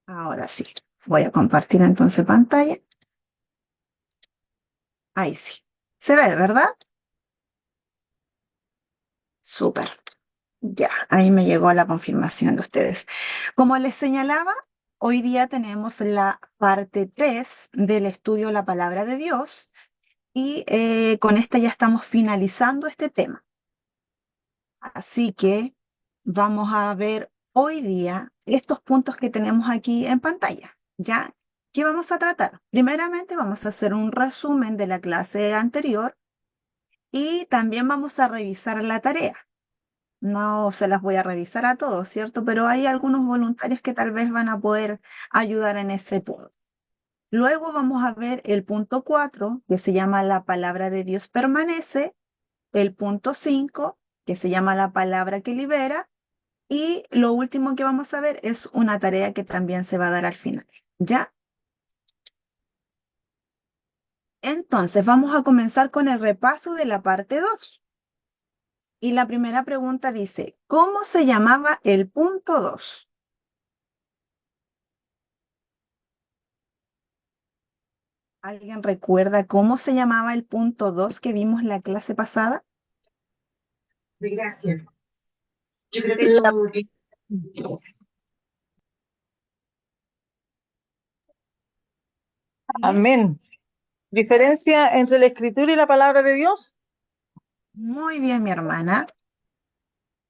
Ahora sí. Voy a compartir entonces pantalla. Ahí sí. Se ve, ¿verdad? Súper. Ya, ahí me llegó la confirmación de ustedes. Como les señalaba, hoy día tenemos la parte 3 del estudio de la palabra de Dios y con esta ya estamos finalizando este tema. Así que vamos a ver hoy día estos puntos que tenemos aquí en pantalla. ¿Ya? ¿Qué vamos a tratar? Primeramente vamos a hacer un resumen de la clase anterior y también vamos a revisar la tarea. No se las voy a revisar a todos, ¿cierto? Pero hay algunos voluntarios que tal vez van a poder ayudar en ese punto. Luego vamos a ver el punto 4, que se llama la palabra de Dios permanece, el punto 5, que se llama la palabra que libera, y lo último que vamos a ver es una tarea que también se va a dar al final. ¿Ya? Entonces vamos a comenzar con el repaso de la parte 2. Y la primera pregunta dice, ¿cómo se llamaba el punto 2? ¿Alguien recuerda cómo se llamaba el punto 2 que vimos la clase pasada? De gracia. Yo creo que La- Amén. ¿Diferencia entre la escritura y la palabra de Dios? Muy bien, mi hermana.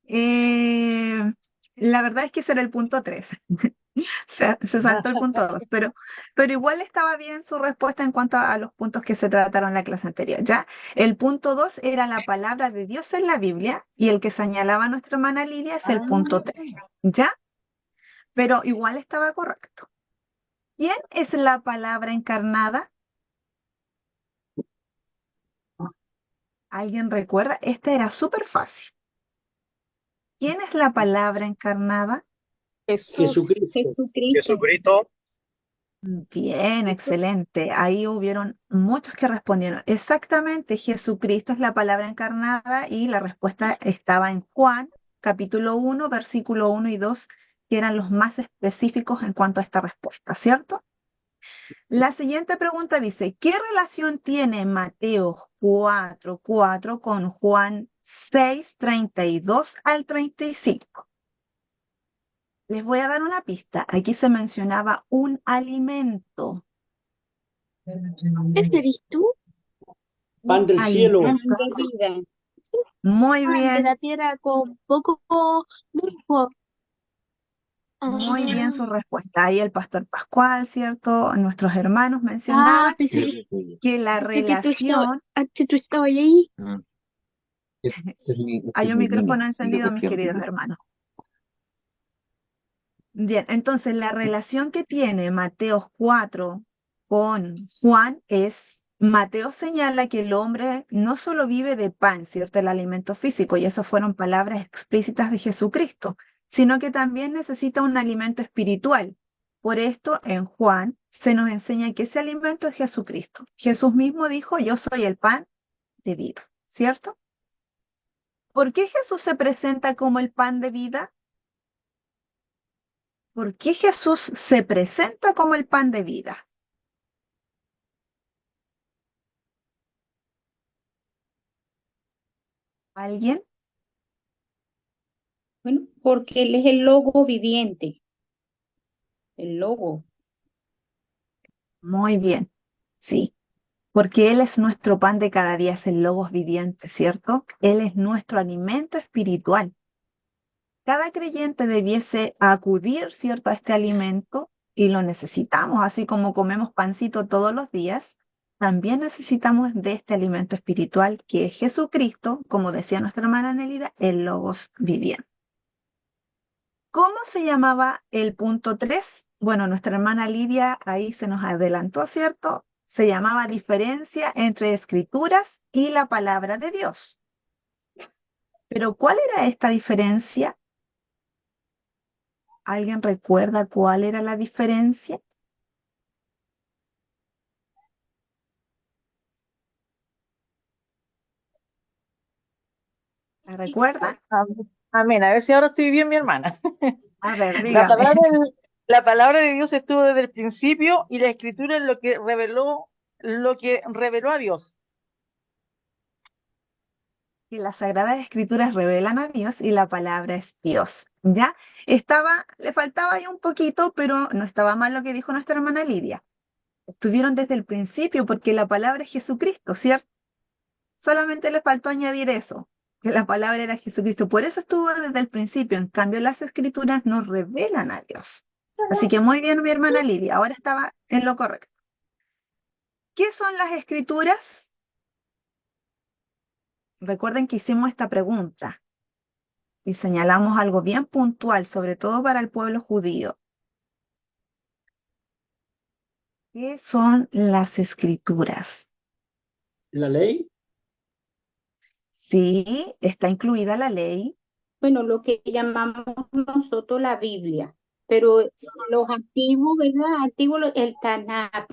Eh, la verdad es que ese era el punto 3. Se saltó el punto 2, pero igual estaba bien su respuesta en cuanto a los puntos que se trataron en la clase anterior. ¿Ya? El punto 2 era la palabra de Dios en la Biblia y el que señalaba nuestra hermana Lidia es el punto 3. ¿Ya? Pero igual estaba correcto. ¿Quién es la palabra encarnada? ¿Alguien recuerda? Esta era súper fácil. ¿Quién es la palabra encarnada? Jesucristo. Jesucristo. Bien, excelente. Ahí hubieron muchos que respondieron. Exactamente, Jesucristo es la palabra encarnada y la respuesta estaba en Juan, capítulo 1, versículo 1 y 2, que eran los más específicos en cuanto a esta respuesta, ¿cierto? La siguiente pregunta dice, ¿qué relación tiene Mateo 4:4 con Juan 6:32 al 35? Les voy a dar una pista. Aquí se mencionaba un alimento. ¿Ese eres tú? Un Pan del cielo. Pan alimento. de vida. Muy Pan de bien, la tierra con poco grupo. muy bien Ah, su respuesta. Ahí el pastor Pascual, ¿cierto? Nuestros hermanos ah, mencionaban pensé, que la pensé que tú estabas, relación... tú estabas ahí. Hay un micrófono encendido, mis queridos hermanos. Bien, entonces la relación que tiene Mateo 4 con Juan es, Mateo señala que el hombre no solo vive de pan, ¿cierto? El alimento físico, y esas fueron palabras explícitas de Jesucristo, sino que también necesita un alimento espiritual. Por esto, en Juan se nos enseña que ese alimento es Jesucristo. Jesús mismo dijo, yo soy el pan de vida, ¿cierto? ¿Por qué Jesús se presenta como el pan de vida? ¿Por qué Jesús se presenta como el pan de vida? ¿Alguien? bueno, porque Él es el logo viviente, el logo. Muy bien, sí, porque Él es nuestro pan de cada día, es el Logos viviente, ¿cierto? Él es nuestro alimento espiritual. Cada creyente debiese acudir, ¿cierto?, a este alimento y lo necesitamos, así como comemos pancito todos los días, también necesitamos de este alimento espiritual que es Jesucristo, como decía nuestra hermana Nelida, el Logos viviente. ¿Cómo se llamaba el punto 3? Bueno, nuestra hermana Lidia ahí se nos adelantó, ¿cierto? Se llamaba diferencia entre escrituras y la palabra de Dios. Pero ¿cuál era esta diferencia? ¿Alguien recuerda cuál era la diferencia? ¿La recuerda? Amén. A ver si ahora estoy bien, mi hermana. A ver, La dígame. palabra, La palabra de Dios estuvo desde el principio y la escritura es lo que reveló a Dios. Que las Sagradas Escrituras revelan a Dios y la palabra es Dios. ¿Ya? Le faltaba ahí un poquito, pero no estaba mal lo que dijo nuestra hermana Lidia. Estuvieron desde el principio porque la palabra es Jesucristo, ¿cierto? Solamente le faltó añadir eso, que la palabra era Jesucristo. Por eso estuvo desde el principio. En cambio, las Escrituras nos revelan a Dios. Así que muy bien, mi hermana Lidia. Ahora estaba en lo correcto. ¿Qué son las Escrituras? Recuerden que hicimos esta pregunta y señalamos algo bien puntual, sobre todo para el pueblo judío. ¿Qué son las Escrituras? ¿La ley? Sí, está incluida la ley. Bueno, lo que llamamos nosotros la Biblia, pero los antiguos, ¿verdad? El Tanakh,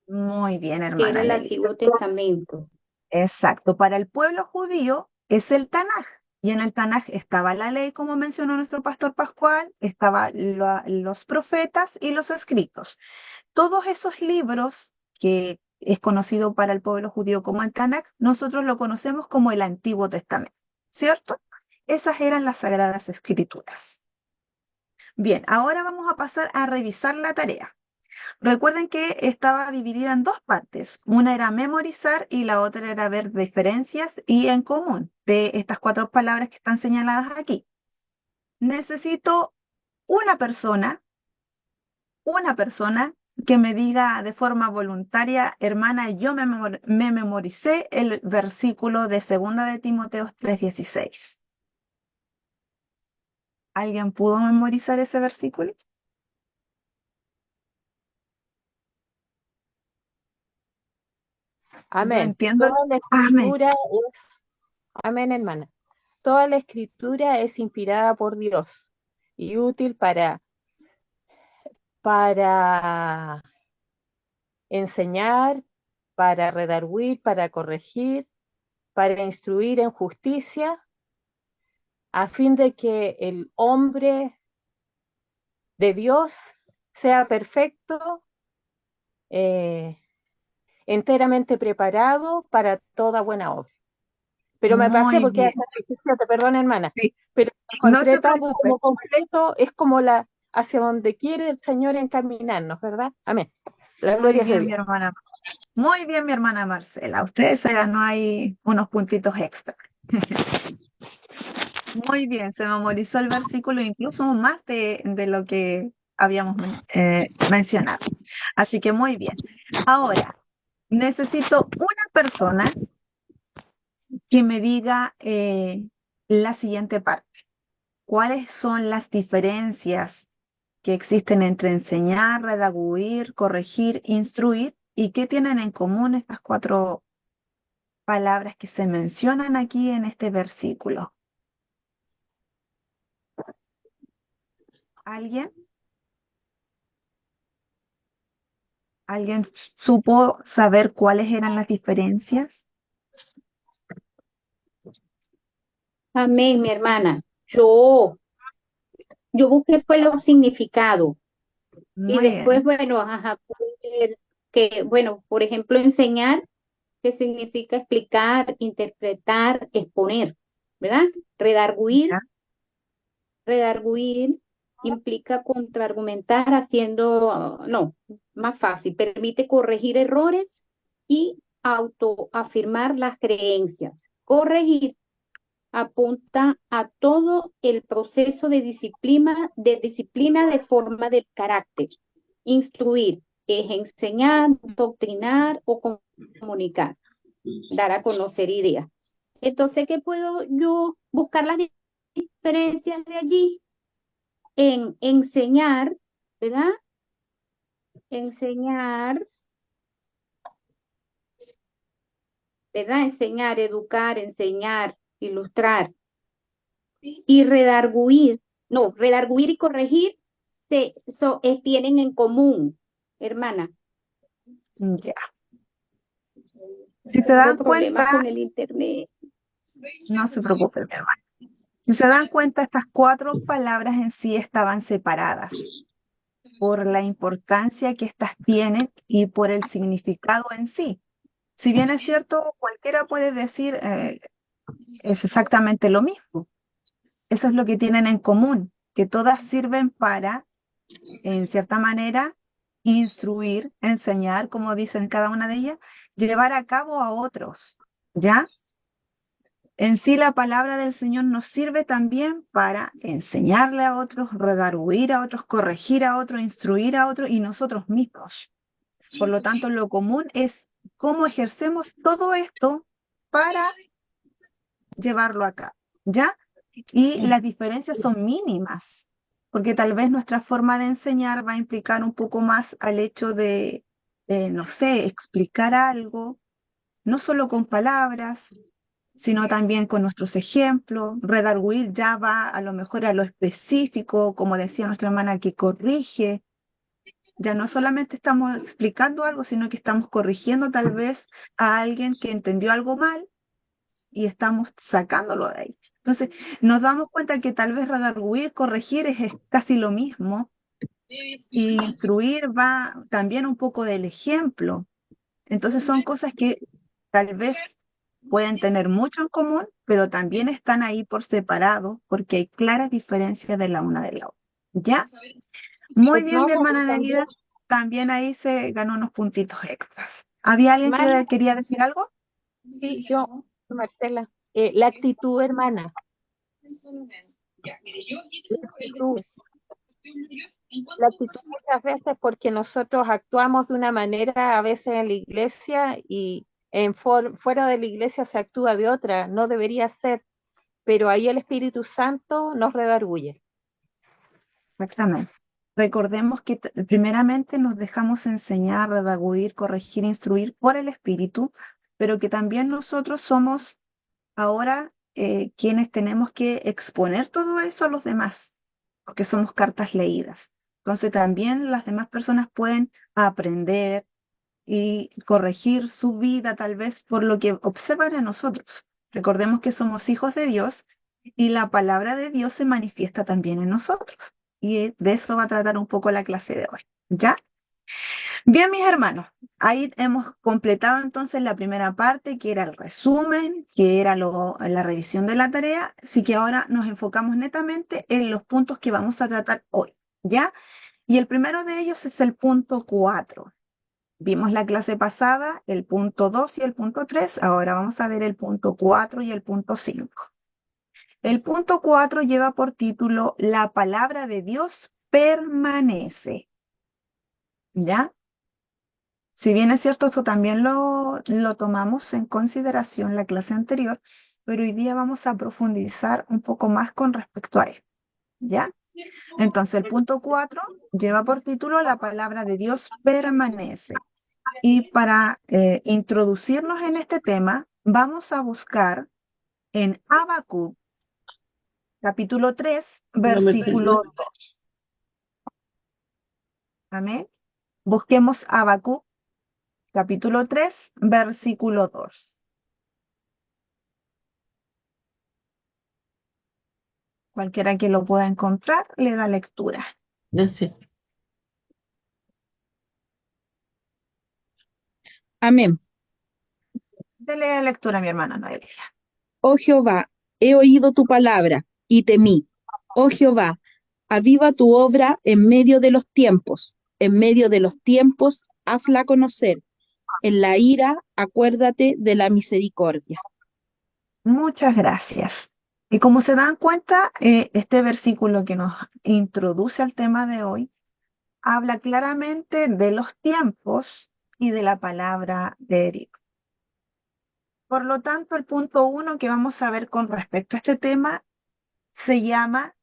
Muy bien, que era hermana el Nelly. Antiguo Testamento. Exacto, para el pueblo judío es el Tanaj. Y en el Tanaj estaba la ley, como mencionó nuestro pastor Pascual, estaban los profetas y los escritos. Todos esos libros que es conocido para el pueblo judío como el Tanaj, nosotros lo conocemos como el Antiguo Testamento, ¿cierto? Esas eran las Sagradas Escrituras. Bien, ahora vamos a pasar a revisar la tarea. Recuerden que estaba dividida en dos partes. Una era memorizar y la otra era ver diferencias y en común de estas cuatro palabras que están señaladas aquí. Necesito una persona que me diga de forma voluntaria, hermana, yo me memoricé el versículo de 2 de Timoteo 3:16. ¿Alguien pudo memorizar ese versículo? Yo Amén. entiendo. Toda la Amén. escritura es, amén, hermana. Toda la escritura es inspirada por Dios y útil para enseñar, para redarguir, para corregir, para instruir en justicia, a fin de que el hombre de Dios sea perfecto, enteramente preparado para toda buena obra. Pero me pasé Muy porque bien. hasta el 17, perdón, hermana, Sí, pero no se encontré tal preocupe. como completo, es como hacia donde quiere el Señor encaminarnos, ¿verdad? Amén. La Muy gloria es de bien, mi Dios. hermana. Muy bien, mi hermana Marcela. Usted se ganó ahí unos puntitos extra. Muy bien, se memorizó el versículo, incluso más de lo que habíamos mencionado. Así que muy bien. Ahora, necesito una persona que me diga la siguiente parte. ¿Cuáles son las diferencias que existen entre enseñar, redaguir, corregir, instruir? ¿Y qué tienen en común estas cuatro palabras que se mencionan aquí en este versículo? ¿Alguien? ¿Alguien supo saber cuáles eran las diferencias? Amén, mi hermana. Yo busqué fue los significados y Muy después, bien. bueno, ajá, pude ver que, bueno, por ejemplo, enseñar, que significa explicar, interpretar, exponer, ¿verdad? ¿Ya? Redarguir, redarguir implica contraargumentar haciendo, no, más fácil, permite corregir errores y autoafirmar las creencias. Corregir apunta a todo el proceso de disciplina de forma del carácter. Instruir es enseñar, doctrinar o comunicar, dar a conocer ideas. Entonces, ¿qué puedo yo buscar las diferencias de allí? En enseñar, ¿verdad? Enseñar, ¿verdad? Enseñar, educar, enseñar, ilustrar. Y redarguir, no, redarguir y corregir tienen en común, hermana. Ya. Si se Tengo dan problemas cuenta, con el internet. no se preocupen, mi hermano. Si se dan cuenta, estas cuatro palabras en sí estaban separadas. por la importancia que éstas tienen y por el significado en sí. Si bien es cierto, cualquiera puede decir es exactamente lo mismo. Eso es lo que tienen en común, que todas sirven para, en cierta manera, instruir, enseñar, como dicen cada una de ellas, llevar a cabo a otros, ¿ya? En sí la palabra del Señor nos sirve también para enseñarle a otros, redarguir a otros, corregir a otros, instruir a otros y nosotros mismos. Por lo tanto, lo común es cómo ejercemos todo esto para llevarlo a cabo, ¿ya? Y las diferencias son mínimas, porque tal vez nuestra forma de enseñar va a implicar un poco más al hecho de, no sé, explicar algo, no solo con palabras, sino también con nuestros ejemplos. Redarguir ya va a lo mejor a lo específico, como decía nuestra hermana, que corrige. Ya no solamente estamos explicando algo, sino que estamos corrigiendo tal vez a alguien que entendió algo mal y estamos sacándolo de ahí. Entonces, nos damos cuenta que tal vez redarguir, corregir es casi lo mismo, y instruir va también un poco del ejemplo. Entonces, son cosas que tal vez pueden tener mucho en común, pero también están ahí por separado, porque hay claras diferencias de la una de la otra. ¿Ya? Muy bien, mi Hermana, hermana y también, Nelida, también ahí se ganó unos puntitos extras. ¿Había alguien hermana, que quería decir algo? sí, yo, Marcela, la actitud, hermana, la actitud, la actitud muchas veces porque nosotros actuamos de una manera a veces en la iglesia y fuera de la iglesia se actúa de otra, no debería ser, pero ahí el Espíritu Santo nos redarguye. Exactamente. Recordemos que primeramente nos dejamos enseñar, redaguir, corregir, instruir por el Espíritu, pero que también nosotros somos ahora quienes tenemos que exponer todo eso a los demás, porque somos cartas leídas. Entonces también las demás personas pueden aprender y corregir su vida tal vez por lo que observan en nosotros. Recordemos que somos hijos de Dios y la palabra de Dios se manifiesta también en nosotros. Y de eso va a tratar un poco la clase de hoy. ¿Ya? Bien, mis hermanos, ahí hemos completado entonces la primera parte, que era el resumen, que era la revisión de la tarea, así que ahora nos enfocamos netamente en los puntos que vamos a tratar hoy, ¿ya? Y el primero de ellos es el punto 4. Vimos la clase pasada el punto 2 y el punto 3, ahora vamos a ver el punto 4 y el punto 5. El punto 4 lleva por título La palabra de Dios permanece, ¿ya? Si bien es cierto, esto también lo tomamos en consideración la clase anterior, pero hoy día vamos a profundizar un poco más con respecto a él, ¿ya? Entonces, el punto 4 lleva por título La palabra de Dios permanece. Y para introducirnos en este tema, vamos a buscar en Habacuc, capítulo 3, versículo 2. Amén. Busquemos Habacuc, capítulo 3, versículo 2. Cualquiera que lo pueda encontrar, le da lectura. Gracias. Amén. Dele lectura a mi hermana Noelia. Oh Jehová, he oído tu palabra y temí. Oh Jehová, aviva tu obra en medio de los tiempos. En medio de los tiempos, hazla conocer. En la ira, acuérdate de la misericordia. Muchas gracias. Y como se dan cuenta, este versículo que nos introduce al tema de hoy habla claramente de los tiempos y de la palabra de Dios. Por lo tanto, el punto 1 que vamos a ver con respecto a este tema se llama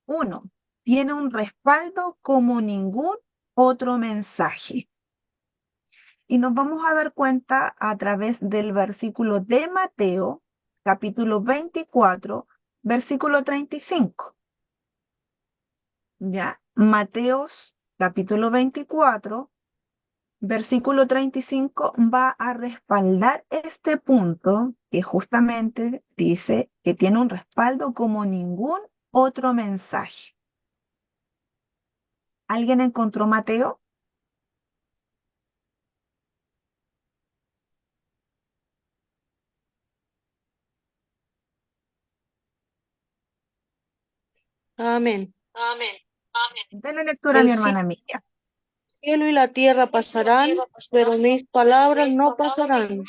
1. Tiene un respaldo como ningún otro mensaje. Y nos vamos a dar cuenta a través del versículo de Mateo, capítulo 24, versículo 35. ¿Ya? Mateos, capítulo 24, versículo 35 va a respaldar este punto que justamente dice que tiene un respaldo como ningún otro mensaje. ¿Alguien encontró Mateo? Amén. Denle lectura a El mi hermana Miriam. cielo y la tierra pasarán, pero mis palabras no pasarán.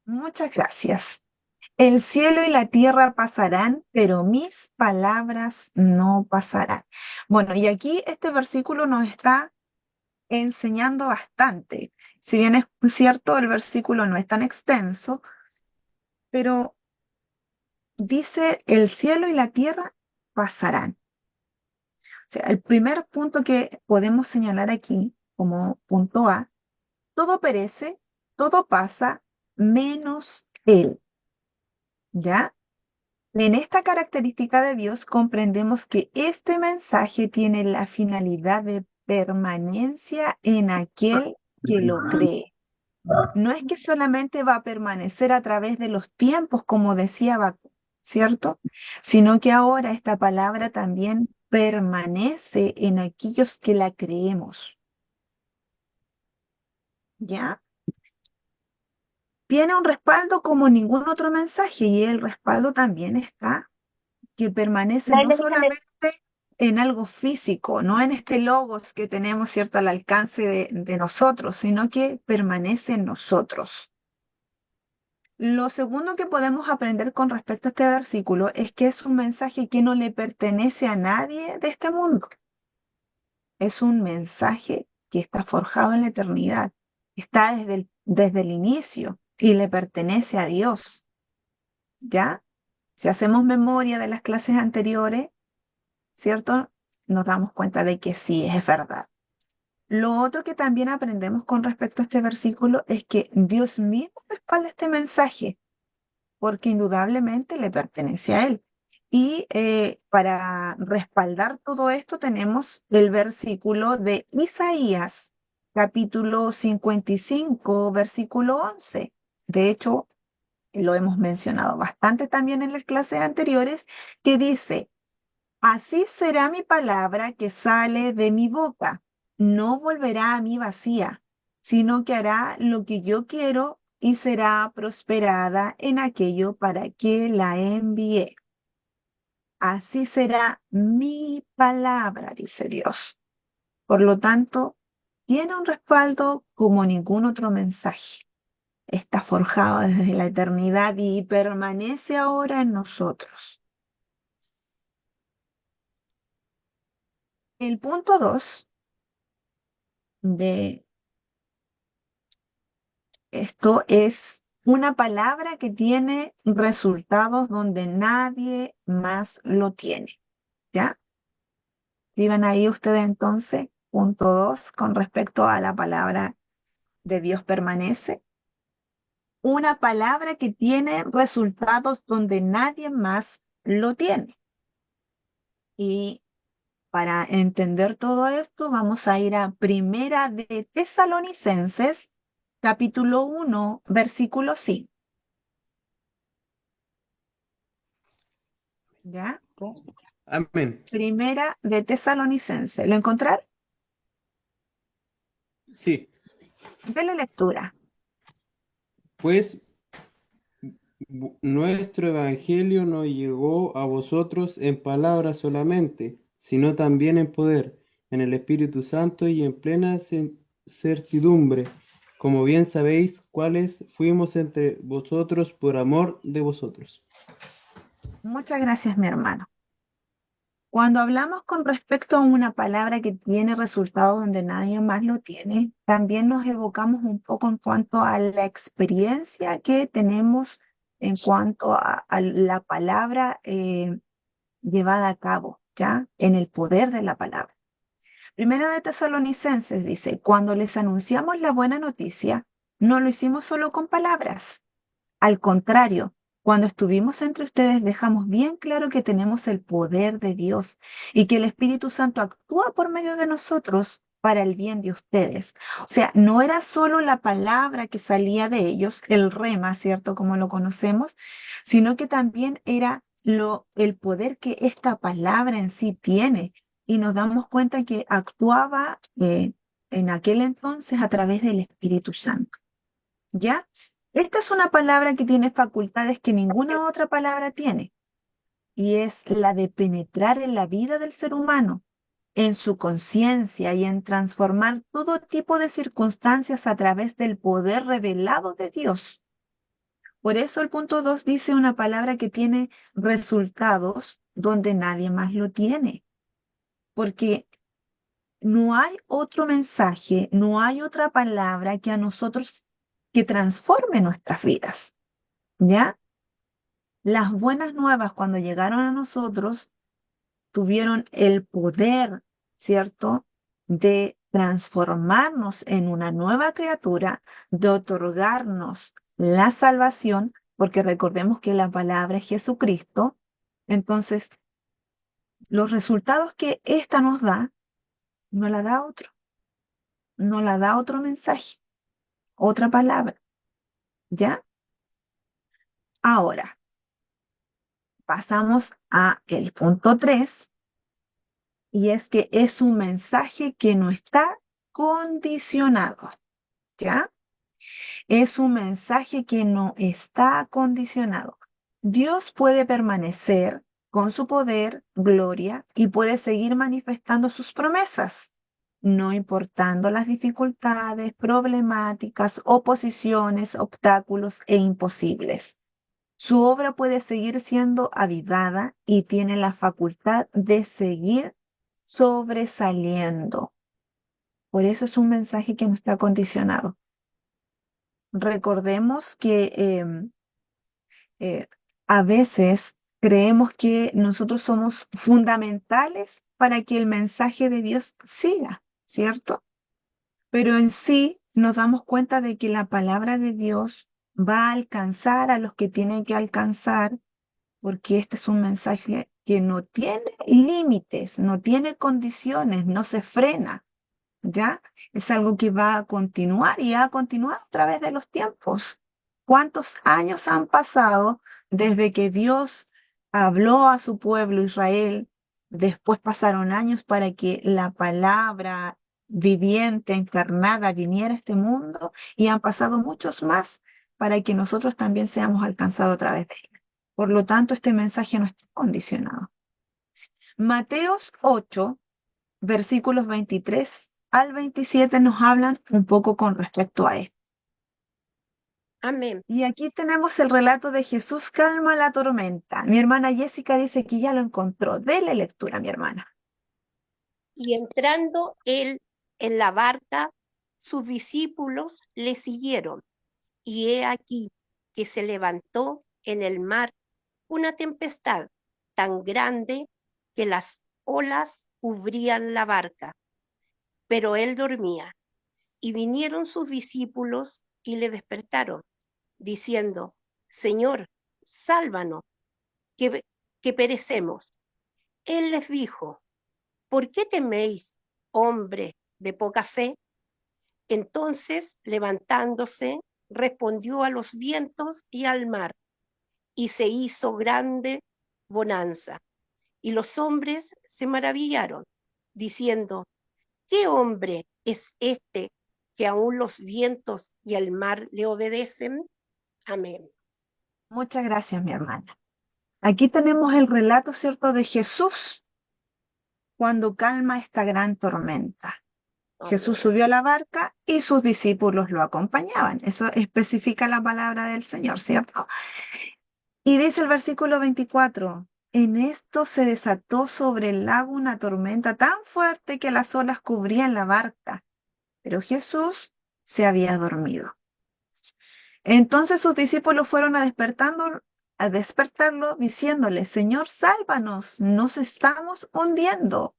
Muchas gracias. El cielo y la tierra pasarán, pero mis palabras no pasarán. Bueno, y aquí este versículo nos está enseñando bastante. Si bien es cierto, el versículo no es tan extenso, pero dice, el cielo y la tierra pasarán. O sea, el primer punto que podemos señalar aquí como punto A, todo perece, todo pasa, menos Él. ¿Ya? En esta característica de Dios comprendemos que este mensaje tiene la finalidad de permanencia en aquel que lo cree. No es que solamente va a permanecer a través de los tiempos, como decía Habacuc, ¿cierto? Sino que ahora esta palabra también permanece en aquellos que la creemos. ¿Ya? Tiene un respaldo como ningún otro mensaje y el respaldo también está que permanece no solamente en algo físico, no en este logos que tenemos, ¿cierto?, al alcance de nosotros, sino que permanece en nosotros. Lo segundo que podemos aprender con respecto a este versículo es que es un mensaje que no le pertenece a nadie de este mundo. Es un mensaje que está forjado en la eternidad, está desde el inicio y le pertenece a Dios. ¿Ya? Si hacemos memoria de las clases anteriores, ¿cierto? Nos damos cuenta de que sí, es verdad. Lo otro que también aprendemos con respecto a este versículo es que Dios mismo respalda este mensaje, porque indudablemente le pertenece a Él. Y para respaldar todo esto tenemos el versículo de Isaías, capítulo 55, versículo 11. De hecho, lo hemos mencionado bastante también en las clases anteriores, que dice, así será mi palabra que sale de mi boca. No volverá a mí vacía, sino que hará lo que yo quiero y será prosperada en aquello para que la envié. Así será mi palabra, dice Dios. Por lo tanto, tiene un respaldo como ningún otro mensaje. Está forjado desde la eternidad y permanece ahora en nosotros. El punto 2 de esto es una palabra que tiene resultados donde nadie más lo tiene. ¿Ya? Escriban ahí ustedes entonces, punto 2, con respecto a la palabra de Dios permanece. Una palabra que tiene resultados donde nadie más lo tiene. Y para entender todo esto, vamos a ir a Primera de Tesalonicenses, capítulo 1, versículo 5. ¿Ya? Amén. Primera de Tesalonicenses. ¿Lo encontraron? Sí, Dele lectura. pues nuestro evangelio no llegó a vosotros en palabras solamente, sino también en poder, en el Espíritu Santo y en plena certidumbre, como bien sabéis cuáles fuimos entre vosotros por amor de vosotros. Muchas gracias, mi hermano. Cuando hablamos con respecto a una palabra que tiene resultados donde nadie más lo tiene, también nos evocamos un poco en cuanto a la experiencia que tenemos en cuanto a la palabra llevada a cabo, ¿ya? En el poder de la palabra. Primera de Tesalonicenses dice, cuando les anunciamos la buena noticia, no lo hicimos solo con palabras. Al contrario, cuando estuvimos entre ustedes dejamos bien claro que tenemos el poder de Dios y que el Espíritu Santo actúa por medio de nosotros para el bien de ustedes. O sea, no era solo la palabra que salía de ellos, el rema, ¿cierto? Como lo conocemos, sino que también era el poder que esta palabra en sí tiene y nos damos cuenta que actuaba en aquel entonces a través del Espíritu Santo. ¿Ya? Esta es una palabra que tiene facultades que ninguna otra palabra tiene, y es la de penetrar en la vida del ser humano, en su conciencia y en transformar todo tipo de circunstancias a través del poder revelado de Dios. Por eso el punto 2 dice una palabra que tiene resultados donde nadie más lo tiene, porque no hay otro mensaje, no hay otra palabra que a nosotros que transforme nuestras vidas, ¿ya? Las buenas nuevas cuando llegaron a nosotros tuvieron el poder, ¿cierto?, de transformarnos en una nueva criatura, de otorgarnos la salvación, porque recordemos que la palabra es Jesucristo. Entonces, los resultados que ésta nos da, no la da otro, no la da otro mensaje, otra palabra, ¿ya? Ahora, pasamos a el punto 3, y es que es un mensaje que no está condicionado, ¿ya? Es un mensaje que no está condicionado. Dios puede permanecer con su poder, gloria, y puede seguir manifestando sus promesas, no importando las dificultades, problemáticas, oposiciones, obstáculos e imposibles. Su obra puede seguir siendo avivada y tiene la facultad de seguir sobresaliendo. Por eso es un mensaje que no está condicionado. Recordemos que a veces creemos que nosotros somos fundamentales para que el mensaje de Dios siga, ¿cierto? Pero en sí nos damos cuenta de que la palabra de Dios va a alcanzar a los que tienen que alcanzar, porque este es un mensaje que no tiene límites, no tiene condiciones, no se frena, ¿ya? Es algo que va a continuar y ha continuado a través de los tiempos. ¿Cuántos años han pasado desde que Dios habló a su pueblo Israel? Después pasaron años para que la palabra viviente, encarnada, viniera a este mundo, y han pasado muchos más para que nosotros también seamos alcanzados a través de él. Por lo tanto, este mensaje no está condicionado. Mateos 8, versículos 23 al 27 nos hablan un poco con respecto a esto. Amén. Y aquí tenemos el relato de Jesús calma la tormenta. Mi hermana Jessica dice que ya lo encontró. Dele lectura, mi hermana. Y entrando él en la barca, sus discípulos le siguieron. Y he aquí que se levantó en el mar una tempestad tan grande que las olas cubrían la barca. Pero él dormía. Y vinieron sus discípulos y le despertaron, diciendo: Señor, sálvanos, que perecemos. Él les dijo: ¿por qué teméis, hombre de poca fe? Entonces, levantándose, respondió a los vientos y al mar, y se hizo grande bonanza. Y los hombres se maravillaron, diciendo: ¿qué hombre es este que aún los vientos y el mar le obedecen? Amén. Muchas gracias, mi hermana. Aquí tenemos el relato, ¿cierto?, de Jesús cuando calma esta gran tormenta. Jesús subió a la barca y sus discípulos lo acompañaban. Eso especifica la palabra del Señor, ¿cierto? Y dice el versículo 24, en esto se desató sobre el lago una tormenta tan fuerte que las olas cubrían la barca, pero Jesús se había dormido. Entonces sus discípulos fueron a despertarlo diciéndole: Señor, sálvanos, nos estamos hundiendo.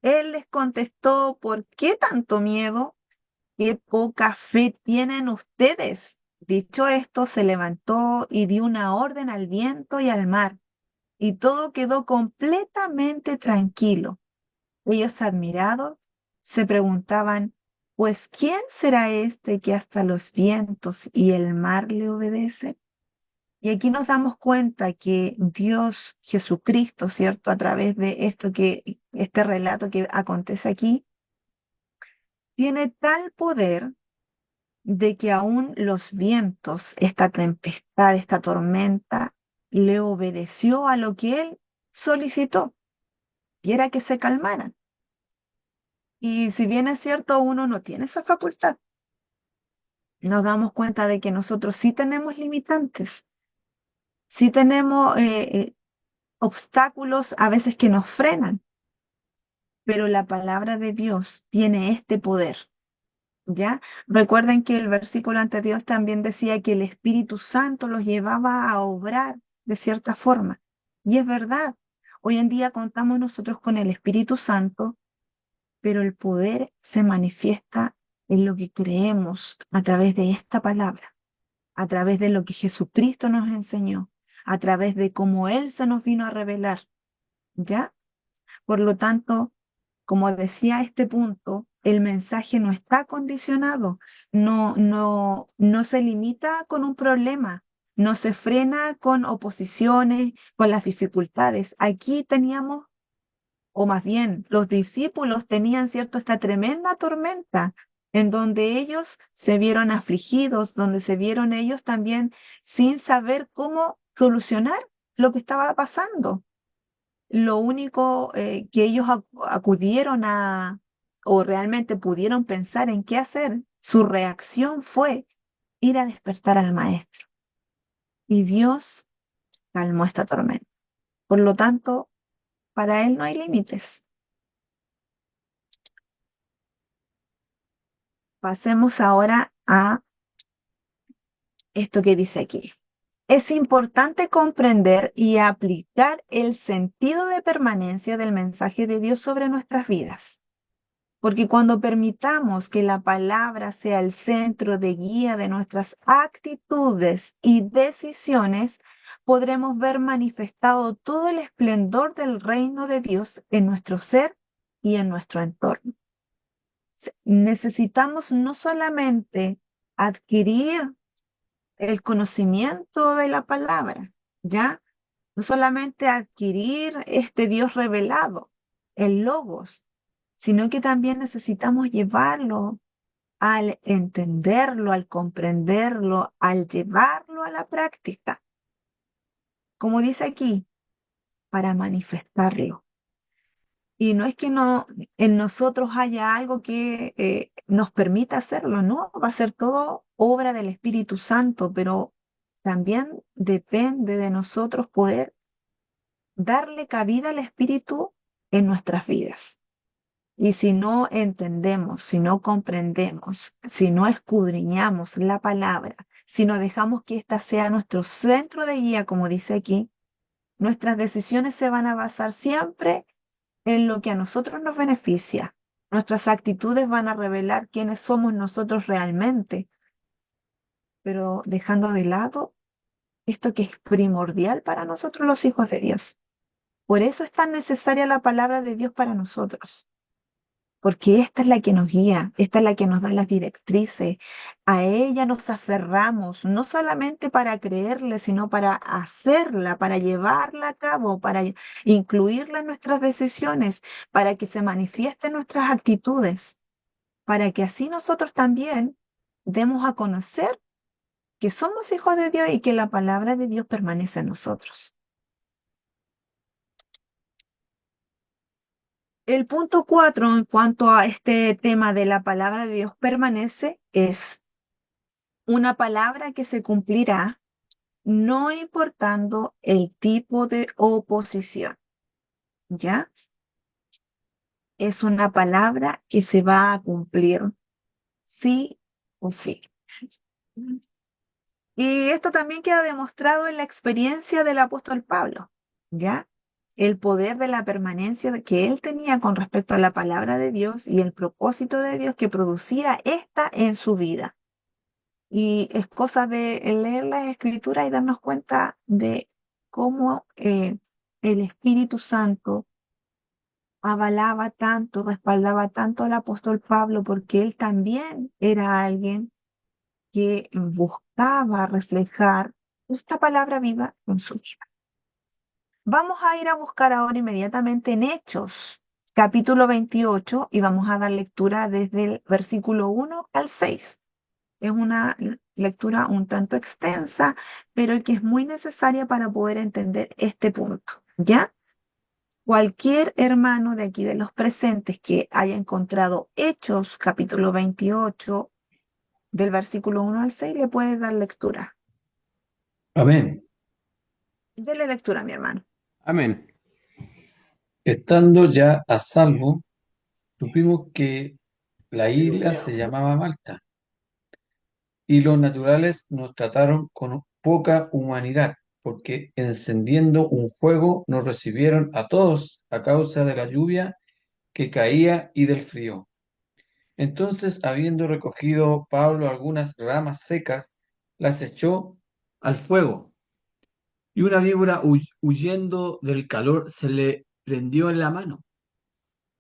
Él les contestó: ¿por qué tanto miedo? ¿Qué poca fe tienen ustedes? Dicho esto, se levantó y dio una orden al viento y al mar, y todo quedó completamente tranquilo. Ellos, admirados, se preguntaban: pues, ¿quién será este que hasta los vientos y el mar le obedecen? Y aquí nos damos cuenta que Dios, Jesucristo, ¿cierto? A través de este relato que acontece aquí, tiene tal poder de que aún los vientos, esta tempestad, esta tormenta, le obedeció a lo que él solicitó, y era que se calmaran. Y si bien es cierto, uno no tiene esa facultad, nos damos cuenta de que nosotros sí tenemos limitantes, sí tenemos obstáculos a veces que nos frenan, pero la palabra de Dios tiene este poder, ¿ya? Recuerden que el versículo anterior también decía que el Espíritu Santo los llevaba a obrar de cierta forma. Y es verdad, hoy en día contamos nosotros con el Espíritu Santo, pero el poder se manifiesta en lo que creemos a través de esta palabra, a través de lo que Jesucristo nos enseñó, a través de cómo Él se nos vino a revelar, ¿ya? Por lo tanto, como decía a este punto, el mensaje no está condicionado, no se limita con un problema, no se frena con oposiciones, con las dificultades. Aquí teníamos, o más bien, los discípulos tenían, ¿cierto?, esta tremenda tormenta en donde ellos se vieron afligidos, donde se vieron ellos también sin saber cómo solucionar lo que estaba pasando. Lo único que ellos acudieron o realmente pudieron pensar en qué hacer, su reacción fue ir a despertar al maestro. Y Dios calmó esta tormenta. Por lo tanto, para Él no hay límites. Pasemos ahora a esto que dice aquí. Es importante comprender y aplicar el sentido de permanencia del mensaje de Dios sobre nuestras vidas. Porque cuando permitamos que la palabra sea el centro de guía de nuestras actitudes y decisiones, podremos ver manifestado todo el esplendor del reino de Dios en nuestro ser y en nuestro entorno. Necesitamos no solamente adquirir el conocimiento de la palabra, ¿ya? No solamente adquirir este Dios revelado, el Logos, sino que también necesitamos llevarlo al entenderlo, al comprenderlo, al llevarlo a la práctica. Como dice aquí, para manifestarlo. Y no es que en nosotros haya algo que nos permita hacerlo, no, va a ser todo obra del Espíritu Santo, pero también depende de nosotros poder darle cabida al Espíritu en nuestras vidas. Y si no entendemos, si no comprendemos, si no escudriñamos la palabra, si no dejamos que ésta sea nuestro centro de guía, como dice aquí, nuestras decisiones se van a basar siempre en lo que a nosotros nos beneficia. Nuestras actitudes van a revelar quiénes somos nosotros realmente, pero dejando de lado esto que es primordial para nosotros los hijos de Dios. Por eso es tan necesaria la palabra de Dios para nosotros, porque esta es la que nos guía, esta es la que nos da las directrices. A ella nos aferramos, no solamente para creerle, sino para hacerla, para llevarla a cabo, para incluirla en nuestras decisiones, para que se manifiesten nuestras actitudes, para que así nosotros también demos a conocer que somos hijos de Dios y que la palabra de Dios permanece en nosotros. El punto 4 en cuanto a este tema de la palabra de Dios permanece es una palabra que se cumplirá no importando el tipo de oposición, ¿ya? Es una palabra que se va a cumplir sí o sí. Y esto también queda demostrado en la experiencia del apóstol Pablo, ¿ya? El poder de la permanencia que él tenía con respecto a la palabra de Dios y el propósito de Dios que producía esta en su vida. Y es cosa de leer las escrituras y darnos cuenta de cómo el Espíritu Santo avalaba tanto, respaldaba tanto al apóstol Pablo, porque él también era alguien que buscaba reflejar esta palabra viva en su vida. Vamos a ir a buscar ahora inmediatamente en Hechos, capítulo 28, y vamos a dar lectura desde el versículo 1 al 6. Es una lectura un tanto extensa, pero que es muy necesaria para poder entender este punto, ¿ya? Cualquier hermano de aquí de los presentes que haya encontrado Hechos, capítulo 28, del versículo 1 al 6, le puede dar lectura. Amén. Dele lectura, mi hermano. Amén. Estando ya a salvo, supimos que la isla se llamaba Malta, y los naturales nos trataron con poca humanidad, porque encendiendo un fuego nos recibieron a todos a causa de la lluvia que caía y del frío. Entonces, habiendo recogido Pablo algunas ramas secas, las echó al fuego, y una víbora huyendo del calor se le prendió en la mano.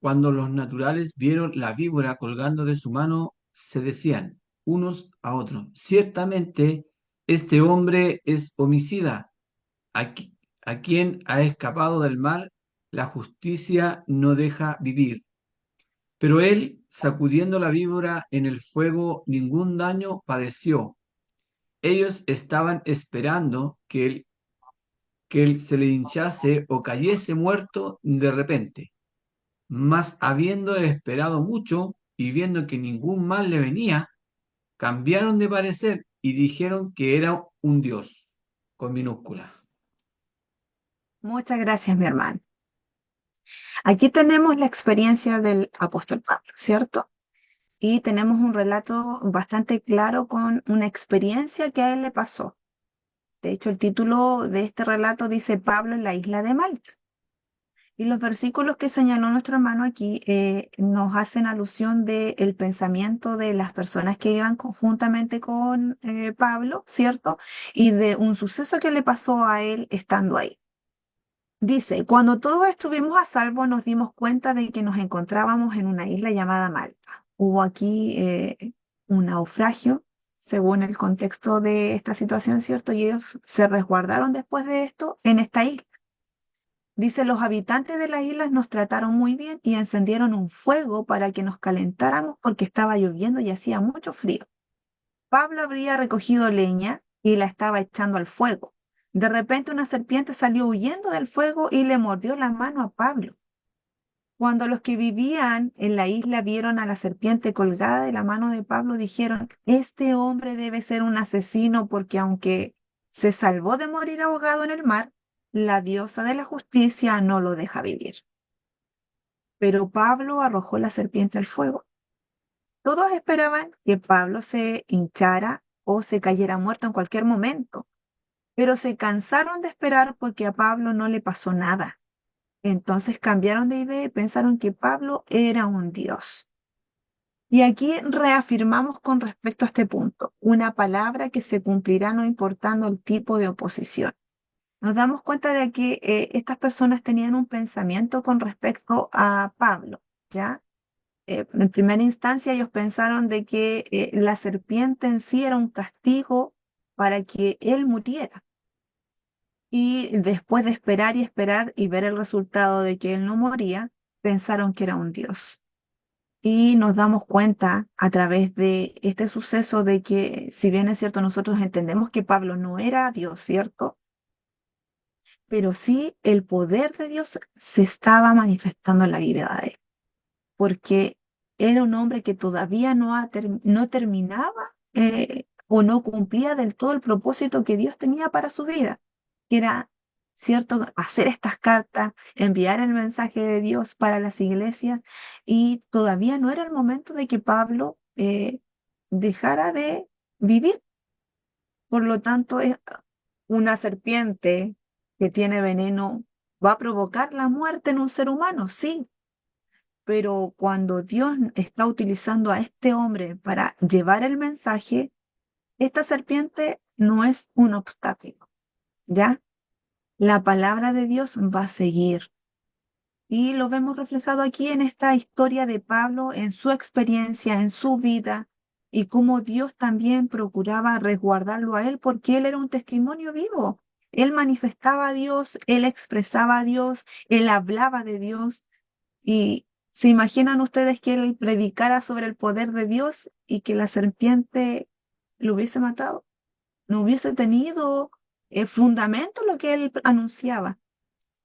Cuando los naturales vieron la víbora colgando de su mano, se decían unos a otros: ciertamente este hombre es homicida, a quien ha escapado del mal, la justicia no deja vivir. Pero él, sacudiendo la víbora en el fuego, ningún daño padeció. Ellos estaban esperando que él se le hinchase o cayese muerto de repente. Mas habiendo esperado mucho y viendo que ningún mal le venía, cambiaron de parecer y dijeron que era un dios, con minúscula. Muchas gracias, mi hermano. Aquí tenemos la experiencia del apóstol Pablo, ¿cierto? Y tenemos un relato bastante claro con una experiencia que a él le pasó. De hecho, el título de este relato dice Pablo en la isla de Malta. Y los versículos que señaló nuestro hermano aquí nos hacen alusión del pensamiento de las personas que iban conjuntamente con Pablo, ¿cierto? Y de un suceso que le pasó a él estando ahí. Dice, cuando todos estuvimos a salvo, nos dimos cuenta de que nos encontrábamos en una isla llamada Malta. Hubo aquí un naufragio, según el contexto de esta situación, ¿cierto? Y ellos se resguardaron después de esto en esta isla. Dice, los habitantes de las islas nos trataron muy bien y encendieron un fuego para que nos calentáramos porque estaba lloviendo y hacía mucho frío. Pablo habría recogido leña y la estaba echando al fuego. De repente una serpiente salió huyendo del fuego y le mordió la mano a Pablo. Cuando los que vivían en la isla vieron a la serpiente colgada de la mano de Pablo, dijeron, este hombre debe ser un asesino porque aunque se salvó de morir ahogado en el mar, la diosa de la justicia no lo deja vivir. Pero Pablo arrojó la serpiente al fuego. Todos esperaban que Pablo se hinchara o se cayera muerto en cualquier momento, pero se cansaron de esperar porque a Pablo no le pasó nada. Entonces cambiaron de idea y pensaron que Pablo era un dios. Y aquí reafirmamos con respecto a este punto, una palabra que se cumplirá no importando el tipo de oposición. Nos damos cuenta de que estas personas tenían un pensamiento con respecto a Pablo, ¿ya? En primera instancia ellos pensaron de que la serpiente en sí era un castigo para que él muriera. Y después de esperar y ver el resultado de que él no moría, pensaron que era un dios. Y nos damos cuenta a través de este suceso de que, si bien es cierto, nosotros entendemos que Pablo no era Dios, ¿cierto? Pero sí el poder de Dios se estaba manifestando en la vida de él, porque era un hombre que todavía no terminaba o no cumplía del todo el propósito que Dios tenía para su vida, que era, ¿cierto?, hacer estas cartas, enviar el mensaje de Dios para las iglesias, y todavía no era el momento de que Pablo dejara de vivir. Por lo tanto, una serpiente que tiene veneno va a provocar la muerte en un ser humano, sí, pero cuando Dios está utilizando a este hombre para llevar el mensaje, esta serpiente no es un obstáculo, ¿ya? La palabra de Dios va a seguir. Y lo vemos reflejado aquí en esta historia de Pablo, en su experiencia, en su vida, y cómo Dios también procuraba resguardarlo a él porque él era un testimonio vivo. Él manifestaba a Dios, él expresaba a Dios, él hablaba de Dios. Y se imaginan ustedes que él predicara sobre el poder de Dios y que la serpiente lo hubiese matado. No hubiese tenido fundamento lo que él anunciaba.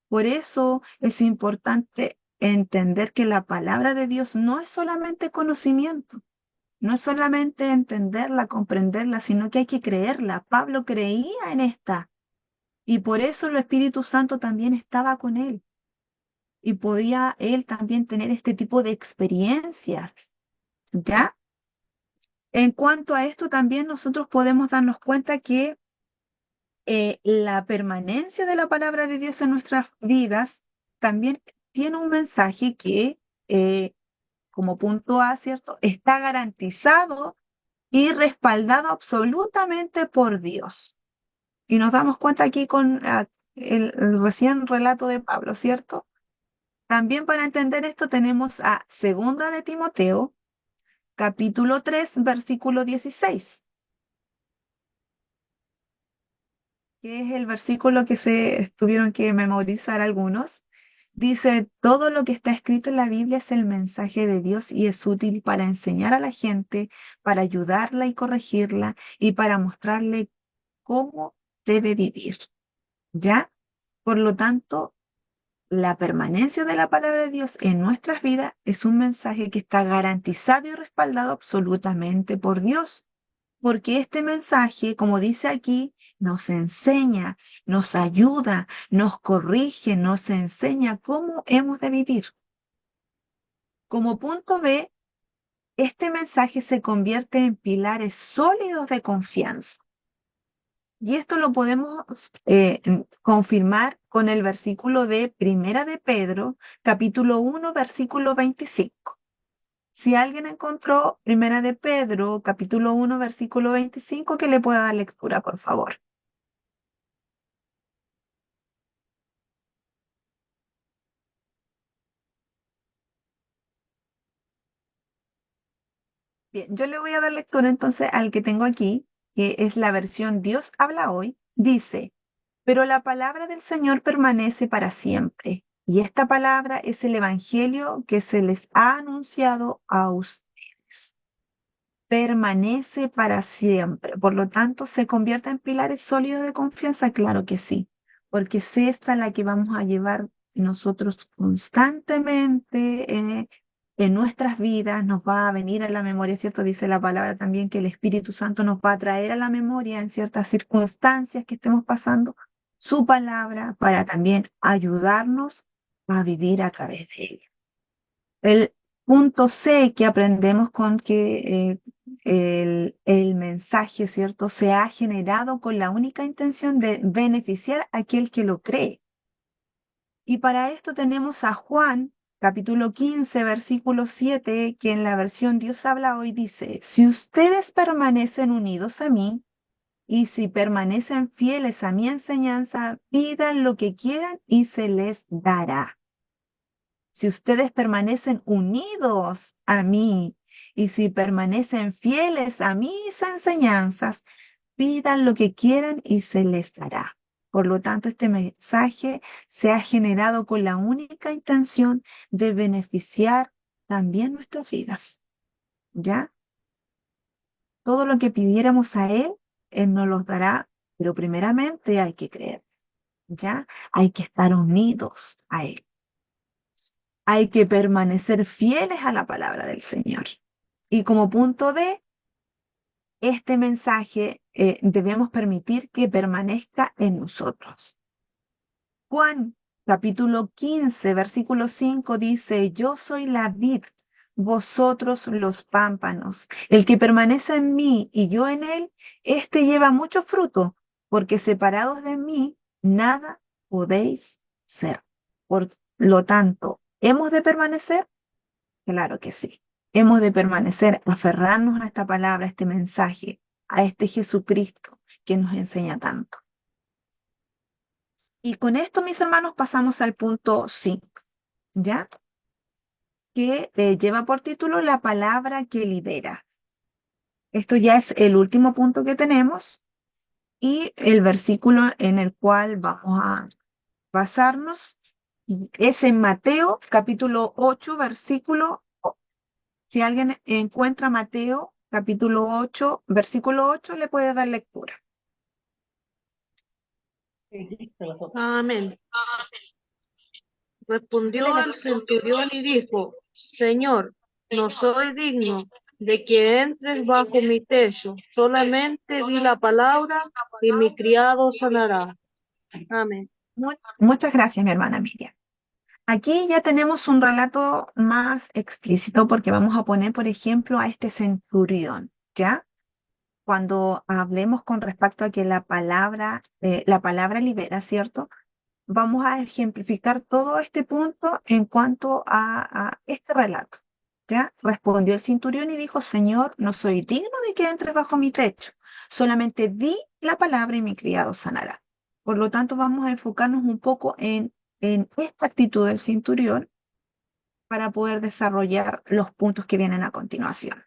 Por eso es importante entender que la palabra de Dios no es solamente conocimiento, no es solamente entenderla, comprenderla, sino que hay que creerla. Pablo creía en esta y por eso el Espíritu Santo también estaba con él y podía él también tener este tipo de experiencias, ¿ya? En cuanto a esto, también nosotros podemos darnos cuenta que la permanencia de la palabra de Dios en nuestras vidas también tiene un mensaje que, como punto A, ¿cierto? Está garantizado y respaldado absolutamente por Dios. Y nos damos cuenta aquí con el recién relato de Pablo, ¿cierto? También para entender esto tenemos a Segunda de Timoteo, capítulo 3, versículo 16. Que es el versículo que se tuvieron que memorizar algunos. Dice, todo lo que está escrito en la Biblia es el mensaje de Dios y es útil para enseñar a la gente, para ayudarla y corregirla y para mostrarle cómo debe vivir. ¿Ya? Por lo tanto, la permanencia de la palabra de Dios en nuestras vidas es un mensaje que está garantizado y respaldado absolutamente por Dios. Porque este mensaje, como dice aquí, nos enseña, nos ayuda, nos corrige, nos enseña cómo hemos de vivir. Como punto B, este mensaje se convierte en pilares sólidos de confianza. Y esto lo podemos confirmar con el versículo de Primera de Pedro, capítulo 1, versículo 25. Si alguien encontró Primera de Pedro, capítulo 1, versículo 25, que le pueda dar lectura, por favor. Bien, yo le voy a dar lectura entonces al que tengo aquí, que es la versión Dios habla hoy. Dice, pero la palabra del Señor permanece para siempre. Y esta palabra es el evangelio que se les ha anunciado a ustedes. Permanece para siempre. Por lo tanto, ¿se convierte en pilares sólidos de confianza? Claro que sí, porque es esta la que vamos a llevar nosotros constantemente en nuestras vidas, nos va a venir a la memoria, ¿cierto? Dice la palabra también que el Espíritu Santo nos va a traer a la memoria en ciertas circunstancias que estemos pasando su palabra para también ayudarnos a vivir a través de ella. El punto C que aprendemos con que el mensaje, ¿cierto? Se ha generado con la única intención de beneficiar a aquel que lo cree. Y para esto tenemos a Juan, capítulo 15, versículo 7, que en la versión Dios habla hoy dice, si ustedes permanecen unidos a mí y si permanecen fieles a mi enseñanza, pidan lo que quieran y se les dará. Si ustedes permanecen unidos a mí y si permanecen fieles a mis enseñanzas, pidan lo que quieran y se les dará. Por lo tanto, este mensaje se ha generado con la única intención de beneficiar también nuestras vidas. ¿Ya? Todo lo que pidiéramos a Él nos los dará, pero primeramente hay que creer. ¿Ya? Hay que estar unidos a Él. Hay que permanecer fieles a la palabra del Señor. Y como punto D, este mensaje debemos permitir que permanezca en nosotros. Juan, capítulo 15, versículo 5 dice, yo soy la vid, vosotros los pámpanos. El que permanece en mí y yo en él, éste lleva mucho fruto, porque separados de mí, nada podéis ser. Por lo tanto, ¿hemos de permanecer? Claro que sí. Hemos de permanecer, aferrarnos a esta palabra, a este mensaje, a este Jesucristo que nos enseña tanto. Y con esto, mis hermanos, pasamos al punto 5, ¿ya? Que lleva por título la palabra que libera. Esto ya es el último punto que tenemos y el versículo en el cual vamos a basarnos es en Mateo capítulo 8, versículo. Si alguien encuentra Mateo capítulo 8, versículo 8, le puede dar lectura. Amén. Respondió el centurión y dijo, Señor, no soy digno de que entres bajo mi techo, solamente di la palabra y mi criado sanará. Amén. Muchas gracias, mi hermana Miriam. Aquí ya tenemos un relato más explícito porque vamos a poner, por ejemplo, a este centurión, ¿ya? Cuando hablemos con respecto a que la palabra libera, ¿cierto? Vamos a ejemplificar todo este punto en cuanto a este relato, ¿ya? Respondió el centurión y dijo, Señor, no soy digno de que entres bajo mi techo, solamente di la palabra y mi criado sanará. Por lo tanto, vamos a enfocarnos un poco en esta actitud del centurión para poder desarrollar los puntos que vienen a continuación.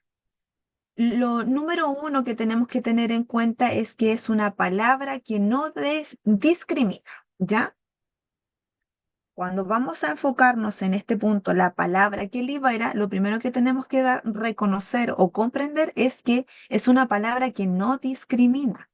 Lo número uno que tenemos que tener en cuenta es que es una palabra que no discrimina, ¿ya? Cuando vamos a enfocarnos en este punto, la palabra que libera, lo primero que tenemos que reconocer o comprender es que es una palabra que no discrimina.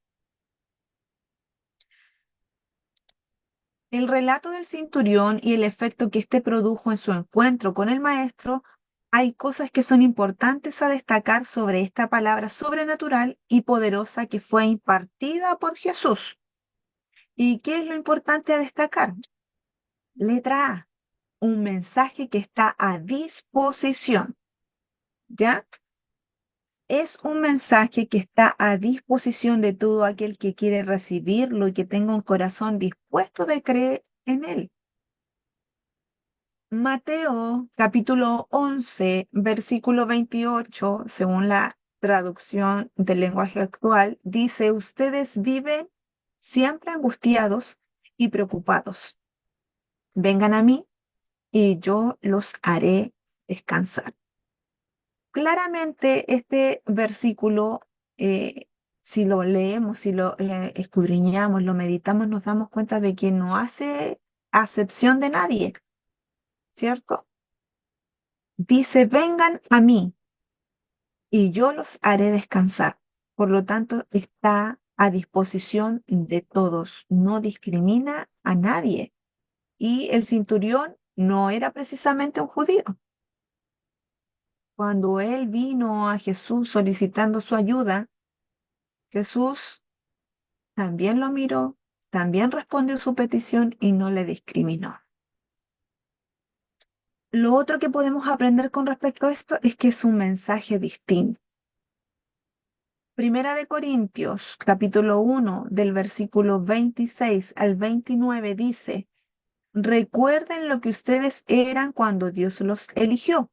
El relato del centurión y el efecto que éste produjo en su encuentro con el maestro, hay cosas que son importantes a destacar sobre esta palabra sobrenatural y poderosa que fue impartida por Jesús. ¿Y qué es lo importante a destacar? Letra A, un mensaje que está a disposición, ¿ya? Es un mensaje que está a disposición de todo aquel que quiere recibirlo y que tenga un corazón dispuesto de creer en él. Mateo capítulo 11, versículo 28, según la traducción del lenguaje actual, dice, ustedes viven siempre angustiados y preocupados. Vengan a mí y yo los haré descansar. Claramente este versículo, si lo leemos, si lo escudriñamos, lo meditamos, nos damos cuenta de que no hace acepción de nadie, ¿cierto? Dice, vengan a mí y yo los haré descansar. Por lo tanto, está a disposición de todos, no discrimina a nadie. Y el centurión no era precisamente un judío. Cuando él vino a Jesús solicitando su ayuda, Jesús también lo miró, también respondió su petición y no le discriminó. Lo otro que podemos aprender con respecto a esto es que es un mensaje distinto. Primera de Corintios, capítulo 1, del versículo 26 al 29 dice, recuerden lo que ustedes eran cuando Dios los eligió.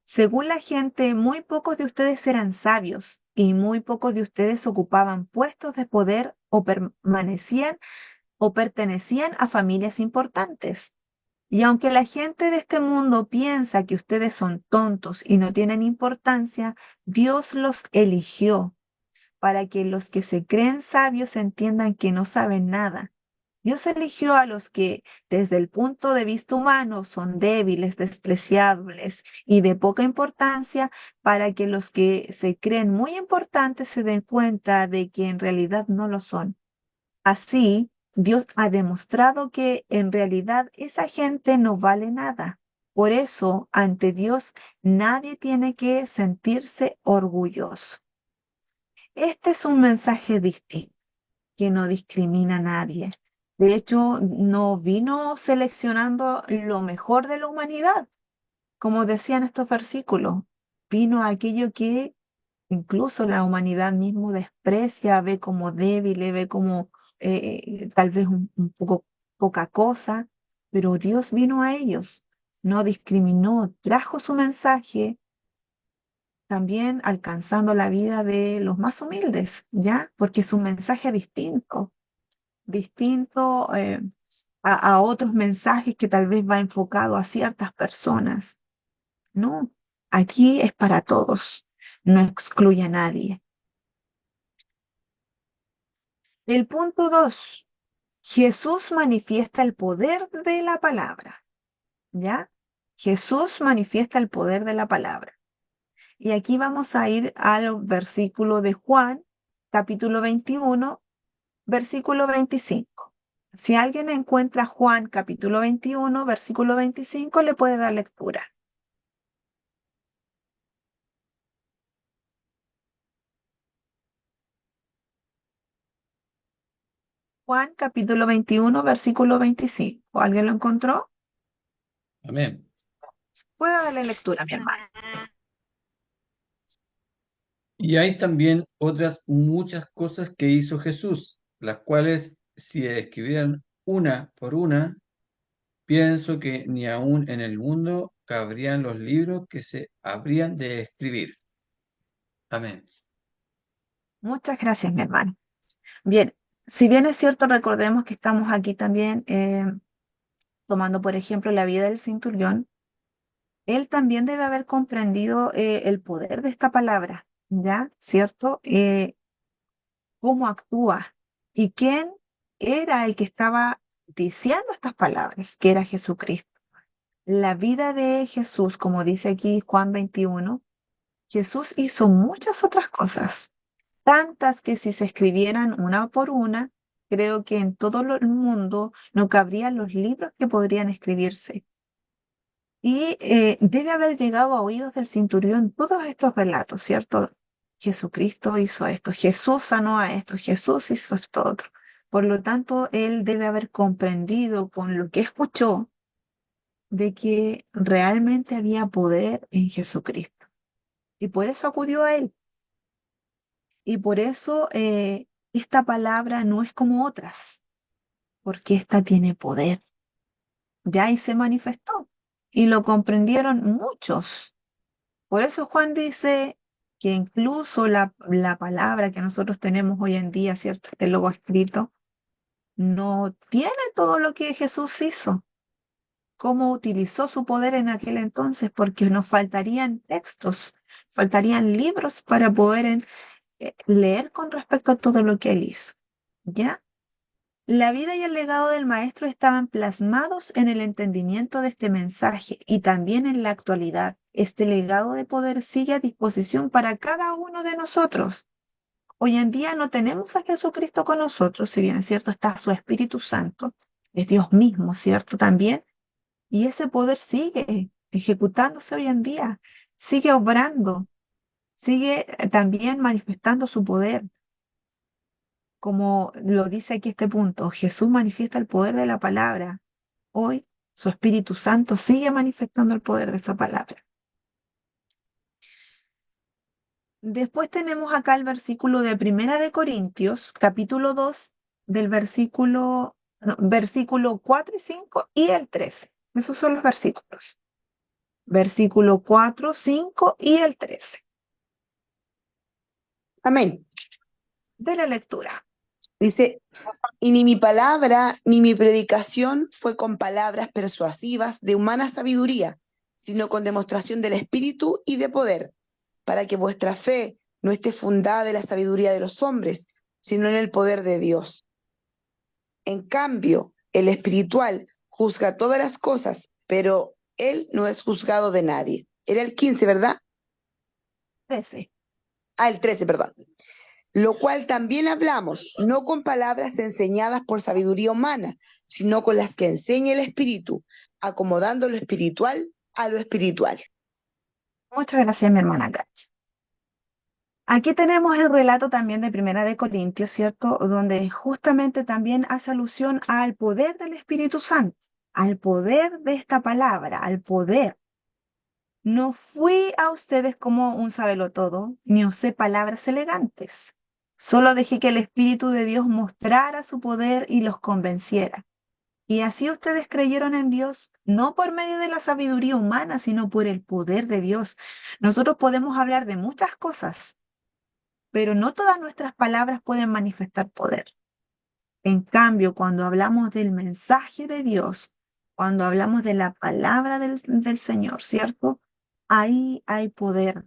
Según la gente, muy pocos de ustedes eran sabios y muy pocos de ustedes ocupaban puestos de poder o pertenecían a familias importantes. Y aunque la gente de este mundo piensa que ustedes son tontos y no tienen importancia, Dios los eligió para que los que se creen sabios entiendan que no saben nada. Dios eligió a los que, desde el punto de vista humano, son débiles, despreciables y de poca importancia, para que los que se creen muy importantes se den cuenta de que en realidad no lo son. Así, Dios ha demostrado que en realidad esa gente no vale nada. Por eso, ante Dios, nadie tiene que sentirse orgulloso. Este es un mensaje distinto, que no discrimina a nadie. De hecho, no vino seleccionando lo mejor de la humanidad, como decían estos versículos. Vino aquello que incluso la humanidad mismo desprecia, ve como débil, ve como tal vez un poco poca cosa, pero Dios vino a ellos, no discriminó, trajo su mensaje, también alcanzando la vida de los más humildes, ¿ya? Porque es un mensaje distinto a otros mensajes que tal vez va enfocado a ciertas personas. No, aquí es para todos, no excluye a nadie. El punto 2, Jesús manifiesta el poder de la palabra, ¿ya? Jesús manifiesta el poder de la palabra. Y aquí vamos a ir al versículo de Juan, capítulo 21, versículo 25. Si alguien encuentra Juan, capítulo 21, versículo 25, le puede dar lectura. Juan, capítulo 21, versículo 25. ¿Alguien lo encontró? Amén. Puede darle lectura, mi hermano. Y hay también otras muchas cosas que hizo Jesús, las cuales, si escribieran una por una, pienso que ni aún en el mundo cabrían los libros que se habrían de escribir. Amén. Muchas gracias, mi hermano. Bien, si bien es cierto, recordemos que estamos aquí también tomando, por ejemplo, la vida del centurión, él también debe haber comprendido el poder de esta palabra, ¿ya? ¿Cierto? Cómo actúa y quién era el que estaba diciendo estas palabras, que era Jesucristo. La vida de Jesús, como dice aquí Juan 21, Jesús hizo muchas otras cosas, tantas que si se escribieran una por una, creo que en todo el mundo no cabrían los libros que podrían escribirse. Y debe haber llegado a oídos del centurión todos estos relatos, ¿cierto? Jesucristo hizo esto, Jesús sanó a esto, Jesús hizo esto otro. Por lo tanto, él debe haber comprendido con lo que escuchó de que realmente había poder en Jesucristo. Y por eso acudió a él. Y por eso esta palabra no es como otras, porque esta tiene poder. Ya y se manifestó. Y lo comprendieron muchos. Por eso Juan dice que incluso la palabra que nosotros tenemos hoy en día, ¿cierto? Este logo escrito, no tiene todo lo que Jesús hizo. Cómo utilizó su poder en aquel entonces, porque nos faltarían textos, faltarían libros para poder leer con respecto a todo lo que él hizo. ¿Ya? La vida y el legado del maestro estaban plasmados en el entendimiento de este mensaje y también en la actualidad. Este legado de poder sigue a disposición para cada uno de nosotros. Hoy en día no tenemos a Jesucristo con nosotros, si bien es cierto, está su Espíritu Santo, es Dios mismo, ¿cierto? También. Y ese poder sigue ejecutándose hoy en día, sigue obrando, sigue también manifestando su poder. Como lo dice aquí este punto, Jesús manifiesta el poder de la palabra. Hoy su Espíritu Santo sigue manifestando el poder de esa palabra. Después tenemos acá el versículo de Primera de Corintios, capítulo 2, del versículo 4 y 5 y el 13. Esos son los versículos. Versículo 4, 5 y el 13. Amén. De la lectura. Dice, y ni mi palabra ni mi predicación fue con palabras persuasivas de humana sabiduría, sino con demostración del Espíritu y de poder, para que vuestra fe no esté fundada en la sabiduría de los hombres, sino en el poder de Dios. En cambio, el espiritual juzga todas las cosas, pero él no es juzgado de nadie. Era el 15, ¿verdad? 13. El 13, perdón. Lo cual también hablamos, no con palabras enseñadas por sabiduría humana, sino con las que enseña el Espíritu, acomodando lo espiritual a lo espiritual. Muchas gracias, mi hermana Gachi. Aquí tenemos el relato también de Primera de Corintios, ¿cierto? Donde justamente también hace alusión al poder del Espíritu Santo, al poder de esta palabra, al poder. No fui a ustedes como un sabelotodo, ni usé palabras elegantes. Solo dejé que el Espíritu de Dios mostrara su poder y los convenciera. Y así ustedes creyeron en Dios, no por medio de la sabiduría humana, sino por el poder de Dios. Nosotros podemos hablar de muchas cosas, pero no todas nuestras palabras pueden manifestar poder. En cambio, cuando hablamos del mensaje de Dios, cuando hablamos de la palabra del Señor, ¿cierto? Ahí hay poder.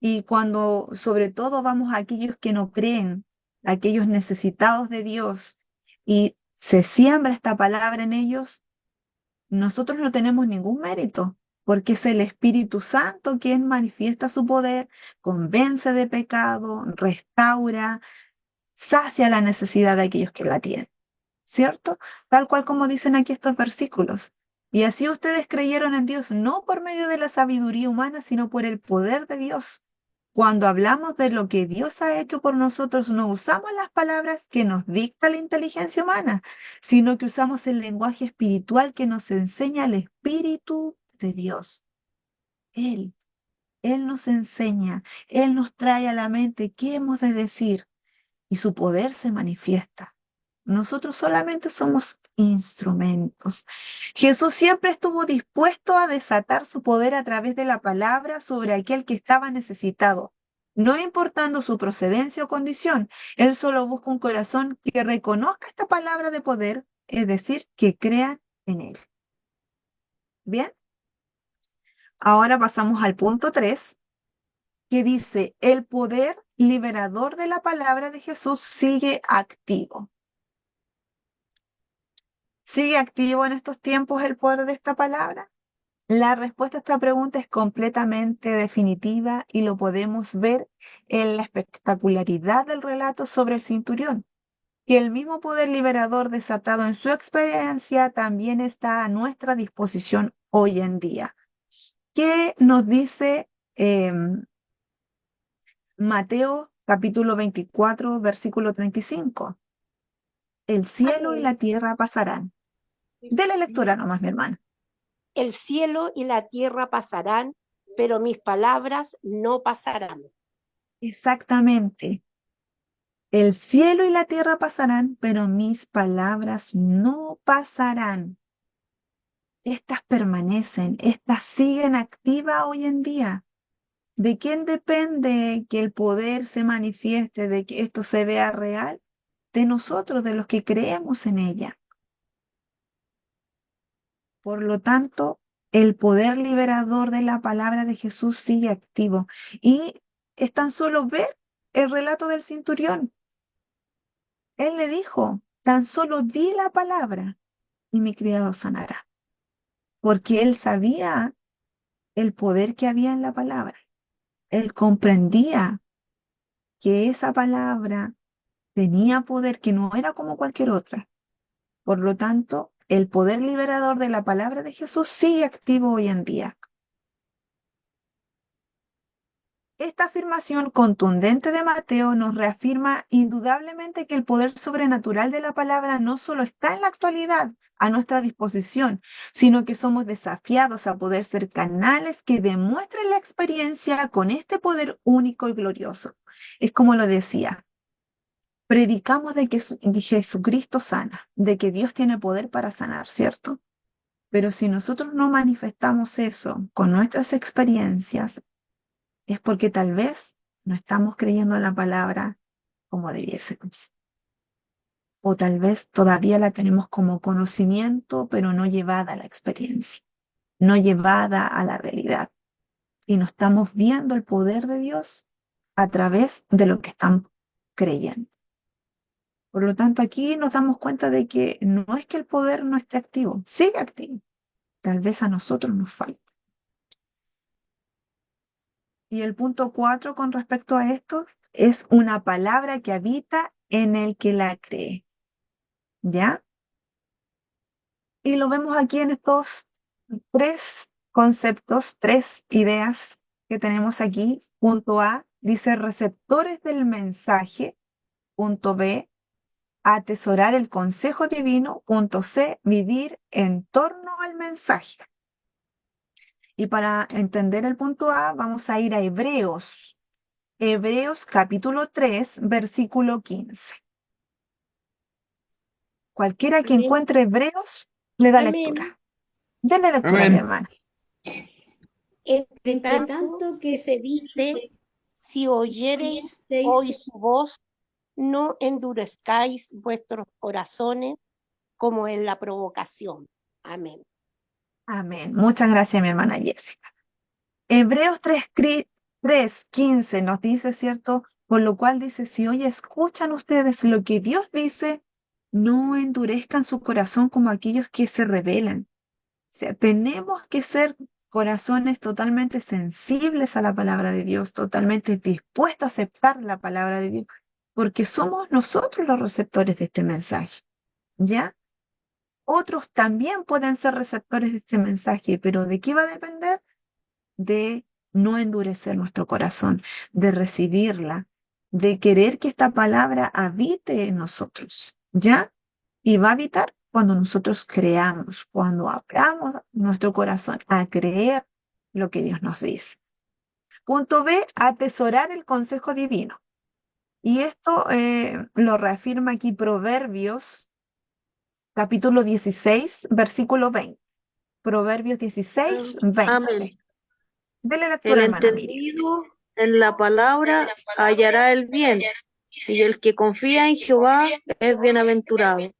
Y cuando sobre todo vamos a aquellos que no creen, aquellos necesitados de Dios, y se siembra esta palabra en ellos, nosotros no tenemos ningún mérito, porque es el Espíritu Santo quien manifiesta su poder, convence de pecado, restaura, sacia la necesidad de aquellos que la tienen, ¿cierto? Tal cual como dicen aquí estos versículos. Y así ustedes creyeron en Dios no por medio de la sabiduría humana, sino por el poder de Dios. Cuando hablamos de lo que Dios ha hecho por nosotros, no usamos las palabras que nos dicta la inteligencia humana, sino que usamos el lenguaje espiritual que nos enseña el Espíritu de Dios. Él nos enseña, Él nos trae a la mente qué hemos de decir y su poder se manifiesta. Nosotros solamente somos instrumentos. Jesús siempre estuvo dispuesto a desatar su poder a través de la palabra sobre aquel que estaba necesitado. No importando su procedencia o condición, Él solo busca un corazón que reconozca esta palabra de poder, es decir, que crean en Él. Bien, ahora pasamos al punto 3, que dice, el poder liberador de la palabra de Jesús sigue activo. ¿Sigue activo en estos tiempos el poder de esta palabra? La respuesta a esta pregunta es completamente definitiva y lo podemos ver en la espectacularidad del relato sobre el centurión, que el mismo poder liberador desatado en su experiencia también está a nuestra disposición hoy en día. ¿Qué nos dice Mateo capítulo 24, versículo 35? El cielo y la tierra pasarán. Dele lectura nomás, mi hermana. El cielo y la tierra pasarán, pero mis palabras no pasarán. Exactamente. El cielo y la tierra pasarán, pero mis palabras no pasarán. Estas permanecen, estas siguen activas hoy en día. ¿De quién depende que el poder se manifieste, de que esto se vea real? De nosotros, de los que creemos en ella. Por lo tanto, el poder liberador de la palabra de Jesús sigue activo. Y es tan solo ver el relato del centurión. Él le dijo, tan solo di la palabra y mi criado sanará. Porque él sabía el poder que había en la palabra. Él comprendía que esa palabra tenía poder que no era como cualquier otra. Por lo tanto, el poder liberador de la palabra de Jesús sigue activo hoy en día. Esta afirmación contundente de Mateo nos reafirma indudablemente que el poder sobrenatural de la palabra no solo está en la actualidad a nuestra disposición, sino que somos desafiados a poder ser canales que demuestren la experiencia con este poder único y glorioso. Es como lo decía, predicamos de que Jesucristo sana, de que Dios tiene poder para sanar, ¿cierto? Pero si nosotros no manifestamos eso con nuestras experiencias, es porque tal vez no estamos creyendo en la palabra como debiésemos. O tal vez todavía la tenemos como conocimiento, pero no llevada a la experiencia, no llevada a la realidad. Y no estamos viendo el poder de Dios a través de lo que estamos creyendo. Por lo tanto, aquí nos damos cuenta de que no es que el poder no esté activo, sigue activo. Tal vez a nosotros nos falta. Y el punto 4 con respecto a esto es una palabra que habita en el que la cree. ¿Ya? Y lo vemos aquí en estos 3 conceptos, 3 ideas que tenemos aquí. Punto A dice receptores del mensaje. Punto B, atesorar el consejo divino. Punto C, vivir en torno al mensaje. Y para entender el punto A, vamos a ir a Hebreos. Hebreos capítulo 3, versículo 15. Cualquiera que encuentre Hebreos, le da lectura. Denle lectura, mi hermana. Entre tanto que se dice, si oyereis hoy su voz, no endurezcáis vuestros corazones como en la provocación. Amén. Amén. Muchas gracias, mi hermana Jessica. Hebreos 3:15 nos dice, ¿cierto? Por lo cual dice, si hoy escuchan ustedes lo que Dios dice, no endurezcan su corazón como aquellos que se rebelan. O sea, tenemos que ser corazones totalmente sensibles a la palabra de Dios, totalmente dispuestos a aceptar la palabra de Dios, porque somos nosotros los receptores de este mensaje, ¿ya? Otros también pueden ser receptores de este mensaje, pero ¿de qué va a depender? De no endurecer nuestro corazón, de recibirla, de querer que esta palabra habite en nosotros, ¿ya? Y va a habitar cuando nosotros creamos, cuando abramos nuestro corazón a creer lo que Dios nos dice. Punto B, atesorar el consejo divino. Y esto lo reafirma aquí Proverbios, capítulo 16, versículo 20. Proverbios 16, 20. Amén. Dele El lectura, hermana Miriam. entendido en la palabra hallará el bien, y el que confía en Jehová es bienaventurado.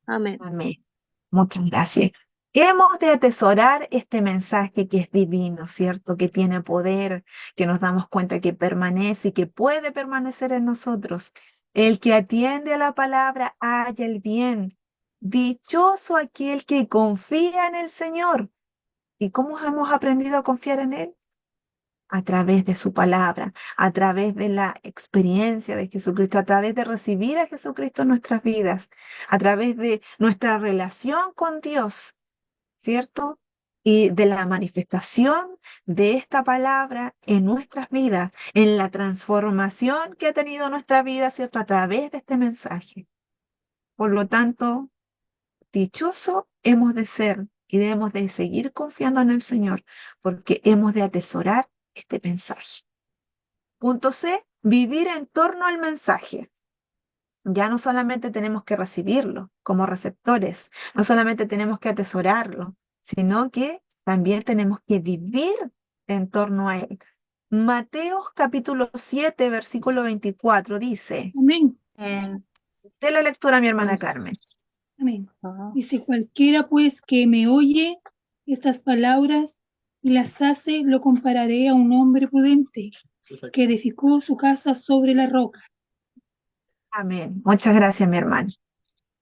Amén. Amén. Muchas gracias. Hemos de atesorar este mensaje que es divino, ¿cierto? Que tiene poder, que nos damos cuenta que permanece y que puede permanecer en nosotros. El que atiende a la palabra halla el bien. Dichoso aquel que confía en el Señor. ¿Y cómo hemos aprendido a confiar en Él? A través de su palabra, a través de la experiencia de Jesucristo, a través de recibir a Jesucristo en nuestras vidas, a través de nuestra relación con Dios, ¿cierto? Y de la manifestación de esta palabra en nuestras vidas, en la transformación que ha tenido nuestra vida, ¿cierto? A través de este mensaje. Por lo tanto, dichoso hemos de ser y debemos de seguir confiando en el Señor, porque hemos de atesorar este mensaje. Punto C, vivir en torno al mensaje. Ya no solamente tenemos que recibirlo como receptores, no solamente tenemos que atesorarlo, sino que también tenemos que vivir en torno a él. Mateo capítulo 7, versículo 24 dice, Amén. de la lectura a mi hermana Carmen. Amén. Dice, cualquiera pues que me oye estas palabras y las hace, lo compararé a un hombre prudente que edificó su casa sobre la roca. Amén. Muchas gracias, mi hermana.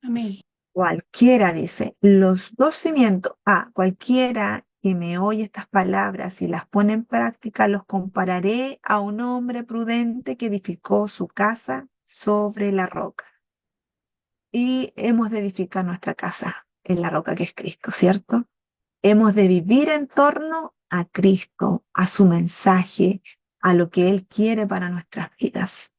Amén. Cualquiera, dice, los dos cimientos. Cualquiera que me oye estas palabras y las pone en práctica, los compararé a un hombre prudente que edificó su casa sobre la roca. Y hemos de edificar nuestra casa en la roca que es Cristo, ¿cierto? Hemos de vivir en torno a Cristo, a su mensaje, a lo que Él quiere para nuestras vidas.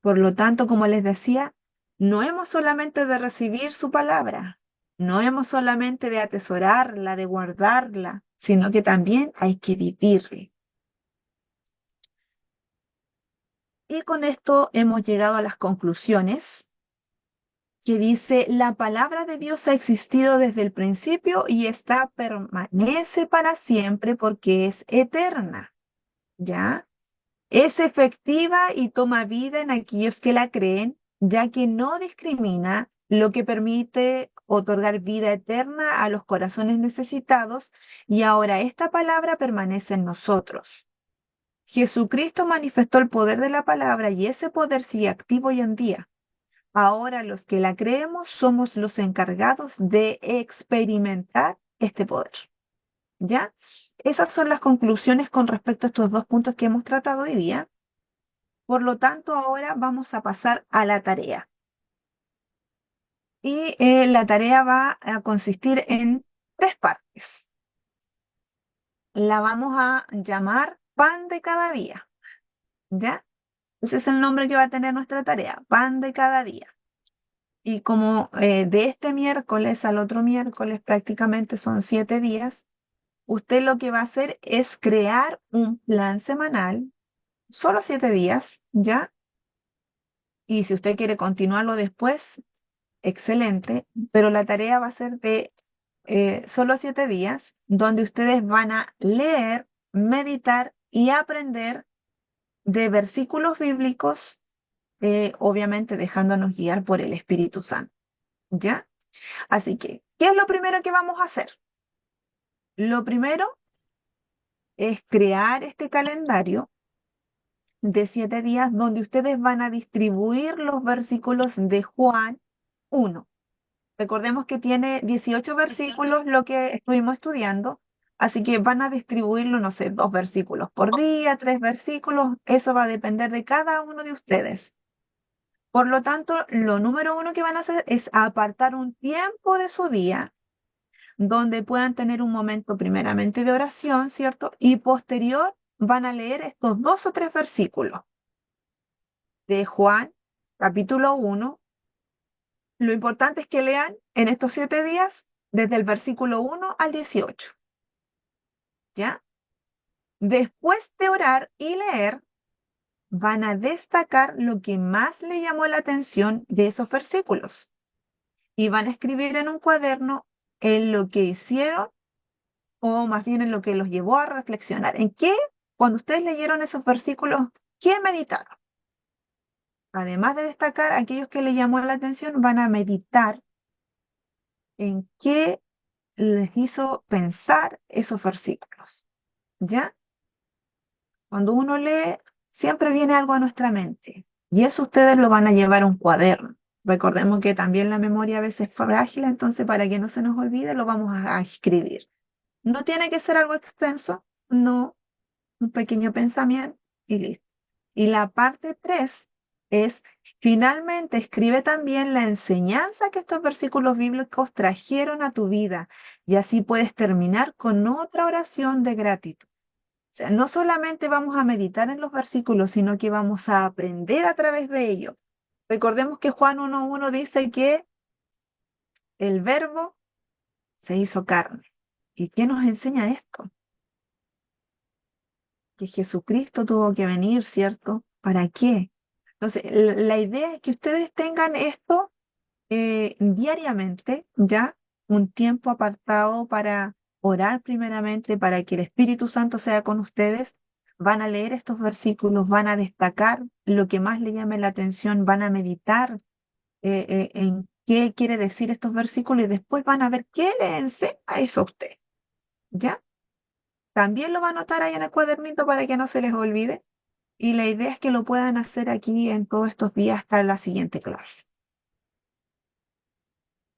Por lo tanto, como les decía, no hemos solamente de recibir su palabra, no hemos solamente de atesorarla, de guardarla, sino que también hay que vivirla. Y con esto hemos llegado a las conclusiones que dice, la palabra de Dios ha existido desde el principio y esta permanece para siempre porque es eterna, ¿ya? Es efectiva y toma vida en aquellos que la creen, ya que no discrimina, lo que permite otorgar vida eterna a los corazones necesitados, y ahora esta palabra permanece en nosotros. Jesucristo manifestó el poder de la palabra y ese poder sigue activo hoy en día. Ahora los que la creemos somos los encargados de experimentar este poder. ¿Ya? Esas son las conclusiones con respecto a estos dos puntos que hemos tratado hoy día. Por lo tanto, ahora vamos a pasar a la tarea. Y la tarea va a consistir en 3 partes. La vamos a llamar pan de cada día. ¿Ya? Ese es el nombre que va a tener nuestra tarea, pan de cada día. Y como de este miércoles al otro miércoles prácticamente son 7 días, usted lo que va a hacer es crear un plan semanal, solo 7 días, ¿ya? Y si usted quiere continuarlo después, excelente, pero la tarea va a ser de solo 7 días, donde ustedes van a leer, meditar y aprender de versículos bíblicos, obviamente dejándonos guiar por el Espíritu Santo, ¿ya? Así que, ¿qué es lo primero que vamos a hacer? Lo primero es crear este calendario de 7 días donde ustedes van a distribuir los versículos de Juan 1. Recordemos que tiene 18 versículos lo que estuvimos estudiando, así que van a distribuirlo, no sé, 2 versículos por día, 3 versículos, eso va a depender de cada uno de ustedes. Por lo tanto, lo número 1 que van a hacer es apartar un tiempo de su día donde puedan tener un momento primeramente de oración, ¿cierto? Y posterior van a leer estos 2 o 3 versículos de Juan, capítulo 1. Lo importante es que lean en estos 7 días desde el versículo 1 al 18. ¿Ya? Después de orar y leer, van a destacar lo que más le llamó la atención de esos versículos y van a escribir en un cuaderno en lo que hicieron o más bien en lo que los llevó a reflexionar. ¿En qué, cuando ustedes leyeron esos versículos, qué meditaron? Además de destacar aquellos que les llamó la atención, van a meditar en qué les hizo pensar esos versículos. ¿Ya? Cuando uno lee, siempre viene algo a nuestra mente y eso ustedes lo van a llevar a un cuaderno. Recordemos que también la memoria a veces es frágil, entonces para que no se nos olvide lo vamos a escribir. No tiene que ser algo extenso, no, un pequeño pensamiento y listo. Y la parte 3 es, finalmente, escribe también la enseñanza que estos versículos bíblicos trajeron a tu vida y así puedes terminar con otra oración de gratitud. O sea, no solamente vamos a meditar en los versículos, sino que vamos a aprender a través de ellos. Recordemos que Juan 1:1 dice que el verbo se hizo carne. ¿Y qué nos enseña esto? Que Jesucristo tuvo que venir, ¿cierto? ¿Para qué? Entonces, la idea es que ustedes tengan esto diariamente, ¿ya? Un tiempo apartado para orar primeramente, para que el Espíritu Santo sea con ustedes. Van a leer estos versículos, van a destacar lo que más le llame la atención, van a meditar en qué quiere decir estos versículos y después van a ver qué le enseña eso a usted, ¿ya? También lo va a anotar ahí en el cuadernito para que no se les olvide. Y la idea es que lo puedan hacer aquí en todos estos días hasta la siguiente clase.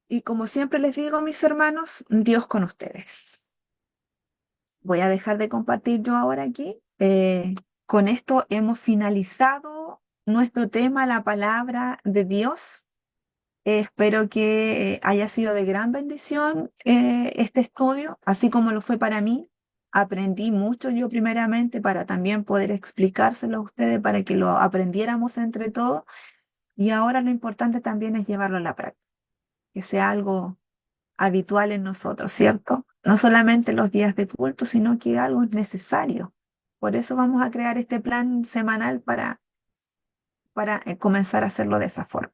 Y como siempre les digo, mis hermanos, Dios con ustedes. Voy a dejar de compartir yo ahora aquí. Con esto hemos finalizado nuestro tema, la palabra de Dios. Espero que haya sido de gran bendición este estudio, así como lo fue para mí. Aprendí mucho yo primeramente para también poder explicárselo a ustedes, para que lo aprendiéramos entre todos. Y ahora lo importante también es llevarlo a la práctica, que sea algo habitual en nosotros, ¿cierto? No solamente los días de culto, sino que algo es necesario. Por eso vamos a crear este plan semanal para comenzar a hacerlo de esa forma.